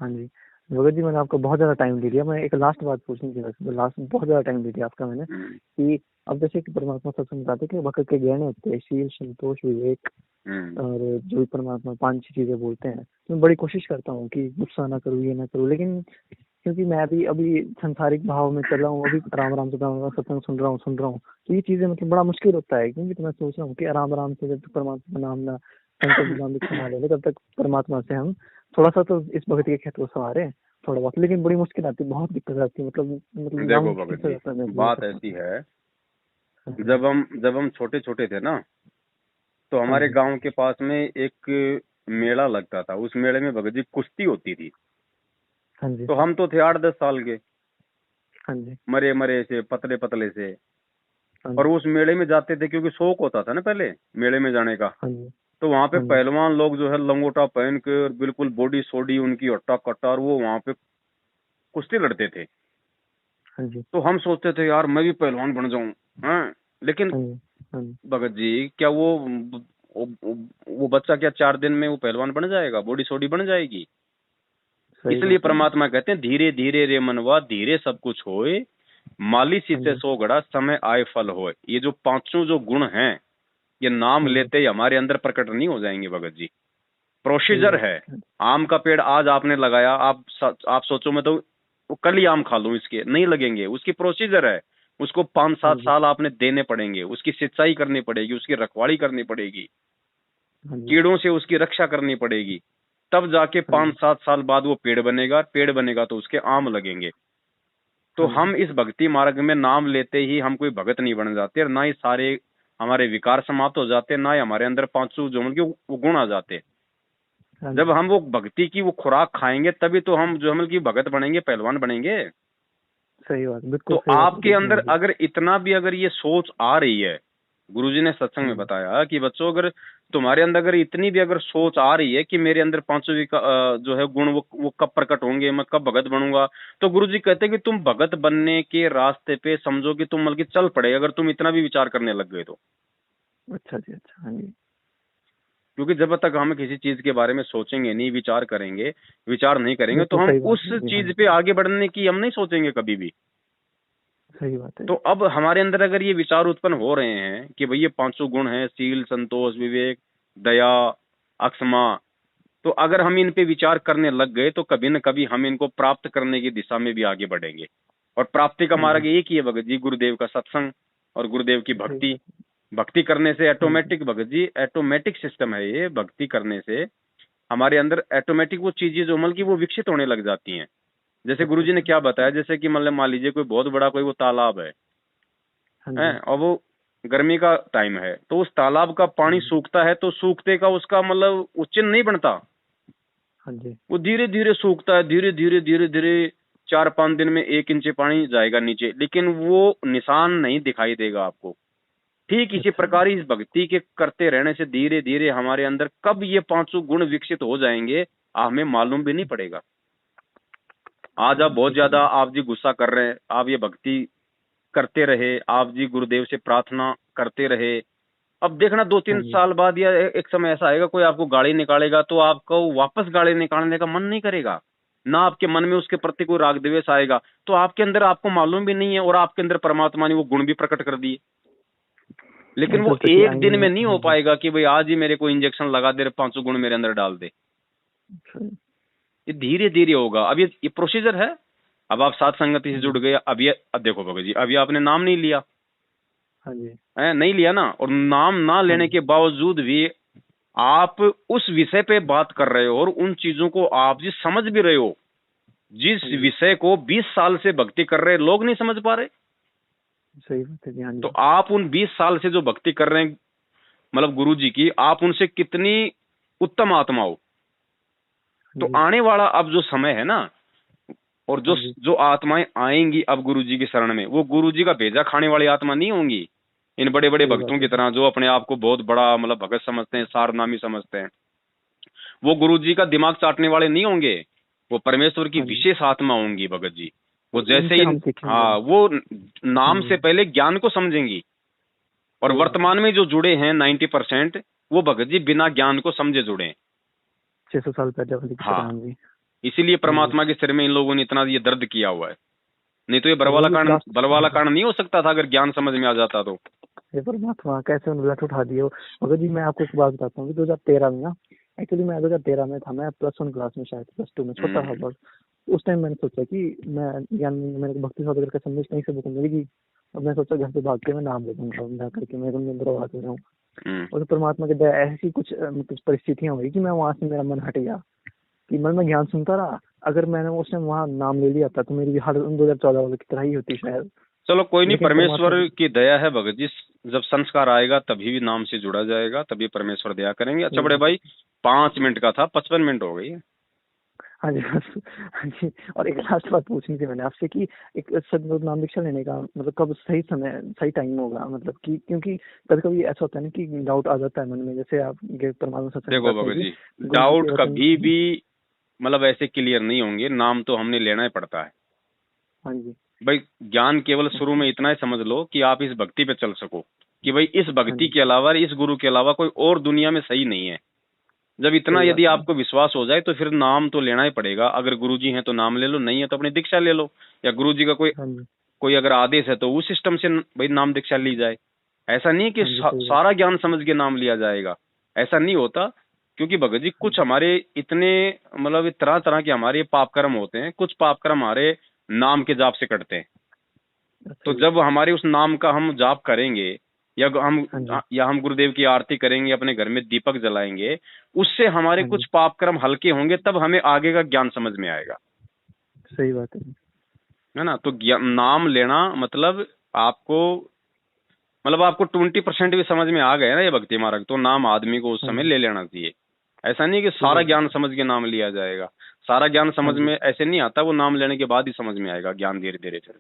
हाँ जी भगत जी, मैंने आपको बहुत ज्यादा टाइम ले लिया। मैं एक लास्ट बात पूछनी थी, लास्ट बहुत ज्यादा टाइम ले लिया आपका मैंने, कि अब जैसे कि परमात्मा सत्संग बताते कि भक्त के गहने होते हैं शील, संतोष, विवेक, और जो भी परमात्मा 5 चीजें बोलते हैं, तो मैं बड़ी कोशिश करता हूँ कि गुस्सा ना करूँ, ये ना करूँ, लेकिन क्योंकि मैं अभी संसारिक भाव में चल रहा हूँ, अभी राम राम सत्संग सुन रहा हूँ, तो ये चीजें मतलब बड़ा मुश्किल होता है। क्योंकि तो मैं सोच रहा हूँ कि आराम आराम से जब तक परमात्मा नाम ना संकल्प नाम लिखना ले, तब तक परमात्मा से हम थोड़ा सा तो इस भक्ति के खेत को सवारे थोड़ा बहुत, लेकिन बड़ी मुश्किल आती है, बहुत दिक्कत आती है। मतलब देखो भगत जी, बात ऐसी है, जब हम छोटे छोटे थे ना, तो हमारे गांव के पास में एक मेला लगता था। उस मेले में भगत जी कुश्ती होती थी। हाँ जी। तो हम तो थे 8-10 साल के, हाँ जी, मरे मरे से, पतले पतले से, और उस मेले में जाते थे क्योंकि शौक होता था ना पहले मेले में जाने का। तो वहाँ पे पहलवान लोग जो है लंगोटा पहन के, बिल्कुल बॉडी सोडी उनकी हट्टा कट्टा, वो वहाँ पे कुश्ती लड़ते थे। हाँ जी। तो हम सोचते थे यार मैं भी पहलवान बन जाऊं, हाँ। लेकिन भगत जी, क्या वो बच्चा क्या 4 दिन में वो पहलवान बन जाएगा, बॉडी सोडी बन जाएगी? इसलिए परमात्मा कहते हैं धीरे धीरे रे मनवा, धीरे सब कुछ होए, माली सीते सो गड़ा, समय आए फल होए। ये जो 5 जो गुण हैं, ये नाम लेते ही हमारे अंदर प्रकट नहीं हो जाएंगे भगत जी। प्रोसीजर है। आम का पेड़ आज आपने लगाया, आप सोचो मैं तो कल ही आम खा लूं, इसके नहीं लगेंगे। उसकी प्रोसीजर है, उसको 5-7 साल आपने देने पड़ेंगे, उसकी सिंचाई करनी पड़ेगी, उसकी रखवाली करनी पड़ेगी, कीड़ों से उसकी रक्षा करनी पड़ेगी, तब जाके 5-7 साल बाद वो पेड़ बनेगा। पेड़ बनेगा तो उसके आम लगेंगे। तो हम इस भक्ति मार्ग में नाम लेते ही हम कोई भगत नहीं बन जाते, ना ही सारे हमारे विकार समाप्त हो जाते, ना ही हमारे अंदर 5 जो मतलब वो गुण आ जाते। जब हम वो भक्ति की वो खुराक खाएंगे तभी तो हम जो मतलब की भगत बनेंगे, पहलवान बनेंगे। सही बात, बिल्कुल। तो आपके अंदर अगर इतना भी अगर ये सोच आ रही है, गुरुजी ने सत्संग में बताया कि बच्चों अगर तुम्हारे अंदर अगर इतनी भी अगर सोच आ रही है कि मेरे अंदर 5 जो है गुण वो कब प्रकट होंगे, मैं कब भगत बनूंगा, तो गुरुजी कहते हैं कि तुम भगत बनने के रास्ते पे समझो कि तुम बल्कि चल पड़े, अगर तुम इतना भी विचार करने लग गए तो। अच्छा जी, अच्छा। हाँ जी। क्योंकि जब तक हम किसी चीज के बारे में सोचेंगे नहीं, विचार नहीं करेंगे, तो हम उस चीज पे आगे बढ़ने की हम नहीं सोचेंगे कभी भी। सही बात है। तो अब हमारे अंदर अगर ये विचार उत्पन्न हो रहे हैं कि भाई ये 5 गुण हैं, शील, संतोष, विवेक, दया, अक्षमा, तो अगर हम इन पे विचार करने लग गए तो कभी न कभी हम इनको प्राप्त करने की दिशा में भी आगे बढ़ेंगे। और प्राप्ति का मार्ग एक ही है भगत जी, गुरुदेव का सत्संग और गुरुदेव की भक्ति। भक्ति करने से automatic Bhagat ji, automatic system है ये। भक्ति करने से हमारे अंदर ऑटोमेटिक वो चीजें जो मतलब की वो विकसित होने लग जाती हैं। जैसे गुरुजी ने क्या बताया, जैसे कि मतलब मान लीजिए कोई बहुत बड़ा कोई वो तालाब है, और वो गर्मी का टाइम है, तो उस तालाब का पानी सूखता है, तो सूखते का उसका मतलब वो चिन्ह नहीं बनता। वो धीरे धीरे सूखता है, धीरे धीरे धीरे धीरे 4-5 दिन में 1 इंच पानी जाएगा नीचे, लेकिन वो निशान नहीं दिखाई देगा आपको। ठीक इसी प्रकार इस भक्ति के करते रहने से धीरे धीरे हमारे अंदर कब ये 5 गुण विकसित हो जाएंगे हमें मालूम भी नहीं पड़ेगा। आज आप बहुत ज्यादा आप जी गुस्सा कर रहे हैं, आप ये भक्ति करते रहे, आप जी गुरुदेव से प्रार्थना करते रहे, अब देखना 2-3 साल बाद या एक समय ऐसा आएगा कोई आपको गाड़ी निकालेगा तो आपको वापस गाड़ी निकालने का मन नहीं करेगा। ना आपके मन में उसके प्रति कोई राग द्वेष आएगा, तो आपके अंदर आपको मालूम भी नहीं है और आपके अंदर परमात्मा ने वो गुण भी प्रकट कर दिए। लेकिन वो एक दिन में नहीं हो पाएगा कि भाई आज ही मेरे को इंजेक्शन लगा दे, 500 गुण मेरे अंदर डाल दे। ये धीरे धीरे होगा। अब ये प्रोसीजर है। अब आप साथ संगति से जुड़ गए, अब देखो भगत जी, अभी आपने नाम नहीं लिया, नहीं लिया ना, और नाम ना लेने के बावजूद भी आप उस विषय पे बात कर रहे हो और उन चीजों को आप जी समझ भी रहे हो, जिस विषय को 20 साल से भक्ति कर रहे लोग नहीं समझ पा रहे। सही बात है। तो आप उन 20 साल से जो भक्ति कर रहे हैं मतलब गुरु जी की, आप उनसे कितनी उत्तम आत्मा हो। तो आने वाला अब जो समय है ना, और जो आत्माएं आएंगी अब गुरु जी की शरण में, वो गुरु जी का भेजा खाने वाली आत्मा नहीं होंगी। इन बड़े बड़े भक्तों की तरह जो अपने आप को बहुत बड़ा मतलब भगत समझते हैं, सारनामी समझते हैं, वो गुरु जी का दिमाग चाटने वाले नहीं होंगे। वो परमेश्वर की विशेष आत्मा होंगी भगत जी। वो जैसे ही वो नाम से पहले ज्ञान को समझेंगी। और वर्तमान में जो जुड़े हैं 90% वो भगत जी बिना ज्ञान को समझे जुड़े हैं। 600 साल पहले। हाँ, इसीलिए परमात्मा के सिर में इन लोगों ने इतना ये दर्द किया हुआ है। नहीं तो ये बलवाला कारण नहीं हो सकता था अगर ज्ञान समझ में आ जाता तो। ये परमात्मा कैसे उन्हें उठा दिया। मगर जी मैं आपको एक बात बताता हूँ, 2013 में ना, एक्चुअली मैं 2013 में था, मैं +1 क्लास में, शायद +2 में, छोटा था बहुत। उस टाइम मैंने सोचा कि मैं ज्ञान, मेरे को भक्ति सागर का संदेश कहीं से बुक मिलेगी, और मैं सोचा घर से भाग के मैं नाम ले दूंगा करके, मेरे को बर्बाद हो रहा हूँ। और परमात्मा की दया ऐसी कुछ परिस्थितियां हुई कि मैं वहां से, मेरा मन हट गया कि मैं ज्ञान सुनता रहा। अगर मैंने उस टाइम वहाँ नाम ले लिया था तो मेरी भी हालत 2014 वाले की तरह ही होती शायद। चलो कोई नहीं, परमेश्वर की दया है भगत जी। जब संस्कार आएगा तभी भी नाम से जुड़ा जाएगा, तभी परमेश्वर दया करेंगे। अच्छा बड़े भाई, 5 मिनट का था, 55 मिनट हो गई है। हाँ जी। और एक लास्ट बात पूछनी थी मैंने आपसे कि एक सदगुरु नाम दीक्षा लेने का मतलब कब सही समय, सही टाइम होगा, मतलब कि क्योंकि कभी कभी ऐसा होता है ना कि डाउट आ जाता है मन में, जैसे आप परमात्मा सत्संग। देखो भगत जी, डाउट कभी भी मतलब ऐसे क्लियर नहीं होंगे। नाम तो हमने लेना ही पड़ता है। हाँ जी भाई, ज्ञान केवल शुरू में इतना ही समझ लो कि आप इस भक्ति पे चल सको कि भाई इस भक्ति के अलावा, इस गुरु के अलावा कोई और दुनिया में सही नहीं है। जब इतना यदि आपको विश्वास हो जाए तो फिर नाम तो लेना ही पड़ेगा। अगर गुरु जी हैं तो नाम ले लो, नहीं है तो अपनी दीक्षा ले लो, या गुरु जी का कोई अगर आदेश है तो उस सिस्टम से भाई नाम दीक्षा ली जाए। ऐसा नहीं कि सारा ज्ञान समझ के नाम लिया जाएगा, ऐसा नहीं होता। क्योंकि भगत जी कुछ हमारे इतने मतलब तरह तरह के हमारे पाप कर्म होते हैं, कुछ पाप कर्म हमारे नाम के जाप से कटते हैं। तो जब हमारे उस नाम का हम जाप करेंगे या हम गुरुदेव की आरती करेंगे, अपने घर में दीपक जलाएंगे, उससे हमारे कुछ पाप कर्म हल्के होंगे, तब हमें आगे का ज्ञान समझ में आएगा। सही बात है ना। तो नाम लेना मतलब आपको 20% भी समझ में आ गया ना ये भक्ति मार्ग, तो नाम आदमी को उस समय ले लेना चाहिए। ऐसा नहीं कि सारा ज्ञान समझ के नाम लिया जाएगा। सारा ज्ञान समझ में ऐसे नहीं आता, वो नाम लेने के बाद ही समझ में आएगा ज्ञान धीरे धीरे। फिर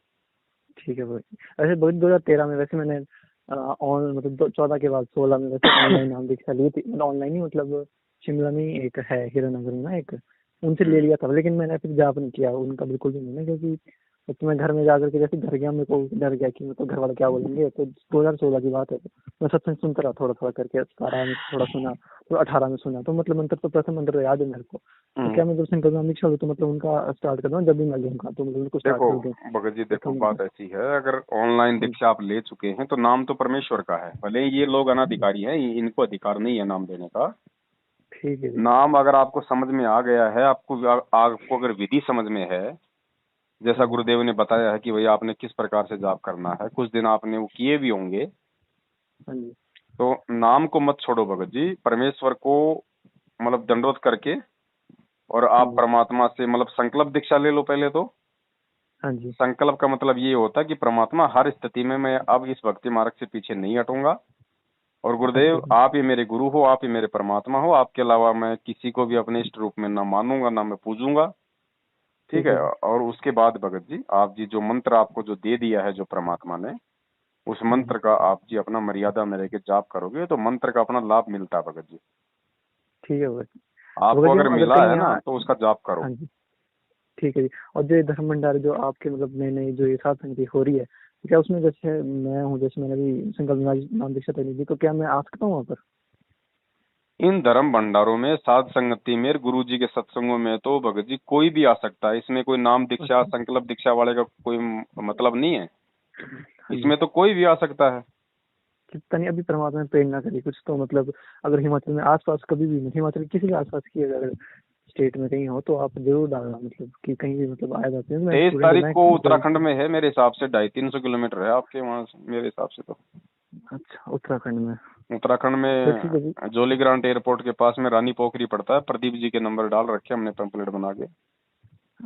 ठीक है भाई। वैसे 2013 में वैसे मैंने मतलब 14 के बाद 16 में वैसे ऑनलाइन नाम दीक्षा ली थी। मतलब ऑनलाइन ही, मतलब शिमला में एक है हीरानगर में ना, एक उनसे ले लिया था, लेकिन मैंने फिर जाप नहीं किया उनका बिल्कुल भी नहीं, क्योंकि तो मैं घर में जाकर के जैसे घर गया, मेरे को डर गया कि मतलब घर वाले क्या बोलेंगे। तो 2016 की बात है, मैं सत्संग सुनता रहा थोड़ा थोड़ा करके। 17 में थोड़ा सुना, तो 18 में सुना, तो मतलब मंत्र तो प्रथम मंत्र याद है मेरे को। तो क्या मैं जब संकल्प दीक्षा लूं तो मतलब उनका स्टार्ट कर दूं जब भी मैं लूंगा, तो मतलब उनको स्टार्ट कर दूं। भगत जी देखो, बात ऐसी है, अगर ऑनलाइन दीक्षा आप ले चुके हैं तो नाम तो परमेश्वर का है। भले ये लोग अनाधिकारी हैं, इनको अधिकार नहीं है नाम देने का। ठीक है। नाम अगर आपको समझ में आ गया है, आपको अगर विधि समझ में है, जैसा गुरुदेव ने बताया है कि भैया आपने किस प्रकार से जाप करना है, कुछ दिन आपने वो किए भी होंगे, तो नाम को मत छोड़ो भगत जी। परमेश्वर को मतलब दंडोत करके और आप परमात्मा से मतलब संकल्प दीक्षा ले लो पहले तो। संकल्प का मतलब ये होता है कि परमात्मा हर स्थिति में मैं अब इस भक्ति मार्ग से पीछे नहीं हटूंगा, और गुरुदेव आप ही मेरे गुरु हो, आप ही मेरे परमात्मा हो, आपके अलावा मैं किसी को भी अपने इष्ट रूप में ना मानूंगा, ना मैं पूजूंगा। ठीक है। और उसके बाद भगत जी, आप जी जो मंत्र आपको जो दे दिया है जो परमात्मा ने, उस मंत्र का आप जी अपना मर्यादा में रह के जाप करोगे तो मंत्र का अपना लाभ मिलता है भगत जी। ठीक है भगत। आपको अगर मिला है ना तो उसका जाप करो। ठीक है जी। और जो धर्म भंडार जो आपके मतलब नई जो ये साथ संगति हो रही है, क्या उसमें जैसे मैं हूँ, जैसे मैंने भी संकल्प नाम दीक्षा तक ली, तो क्या मैं आ सकता हूँ वहाँ पर? इन धर्म भंडारों में, साध संगति में, गुरु जी के सत्संगों में तो भगत जी कोई भी आ सकता है। इसमें कोई नाम दीक्षा, संकल्प दीक्षा वाले का कोई मतलब नहीं है। इसमें तो कोई भी आ सकता है। पता नहीं अभी परमात्मा ने प्रेरणा करी कुछ तो, मतलब अगर हिमाचल में आसपास कभी भी, हिमाचल किसी के आसपास की अगर स्टेट में कहीं हो तो आप जरूर डालना, मतलब कि कहीं भी मतलब आया जाते हैं। 23 तारीख को उत्तराखंड में है मेरे हिसाब से, 250-300 किलोमीटर है आपके वहाँ से मेरे हिसाब से तो। अच्छा, उत्तराखंड में जोलीग्रांट एयरपोर्ट के पास में रानी पोखरी पड़ता है। प्रदीप जी के नंबर डाल रखे हमने पैम्पलेट बना के।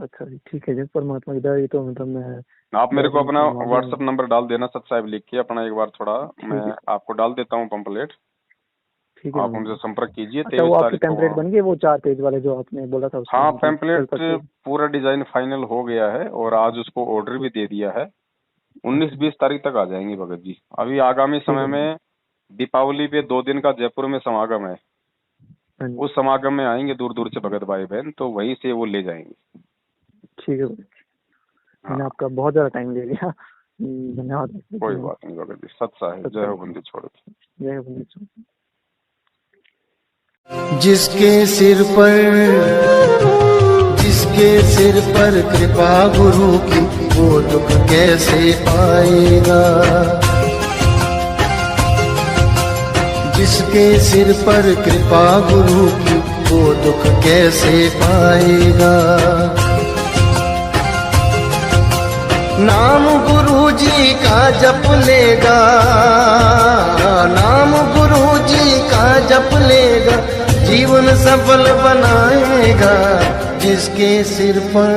अच्छा जी, ठीक है जी, परमात्मा की दया। ये तो मतलब मैं, आप मेरे को अपना व्हाट्सएप नंबर डाल देना सत साहब लिख के अपना, एक बार थोड़ा मैं आपको डाल देता हूँ पंपलेट। ठीक है, आप उनसे संपर्क कीजिए। अच्छा, वो आपकी पैम्पलेट बन गई, वो 4 पेज वाले जो आपने बोला था? हाँ, पैम्पलेट पूरा डिजाइन फाइनल हो गया है और आज उसको ऑर्डर भी दे दिया है। 19-20 तारीख तक आ जाएंगे भगत जी। अभी आगामी समय में दीपावली पे 2 दिन का जयपुर में समागम है, उस समागम में आएंगे दूर दूर से भगत भाई बहन, तो वहीं से वो ले जाएंगे। ठीक है, मैंने आपका बहुत ज्यादा टाइम ले लिया, धन्यवाद। कोई बात नहीं भगत जी, सत साहिब। जय हो बंदी छोड़। जय हो बंदी छोड़। जिसके सिर पर कृपा गुरु की, वो दुख कैसे पाएगा। जिसके सिर पर कृपा गुरु की, वो दुख कैसे पाएगा। नाम गुरु जी का जप लेगा, नाम गुरु जी का जप लेगा, जीवन सफल बनाएगा। जिसके सिर पर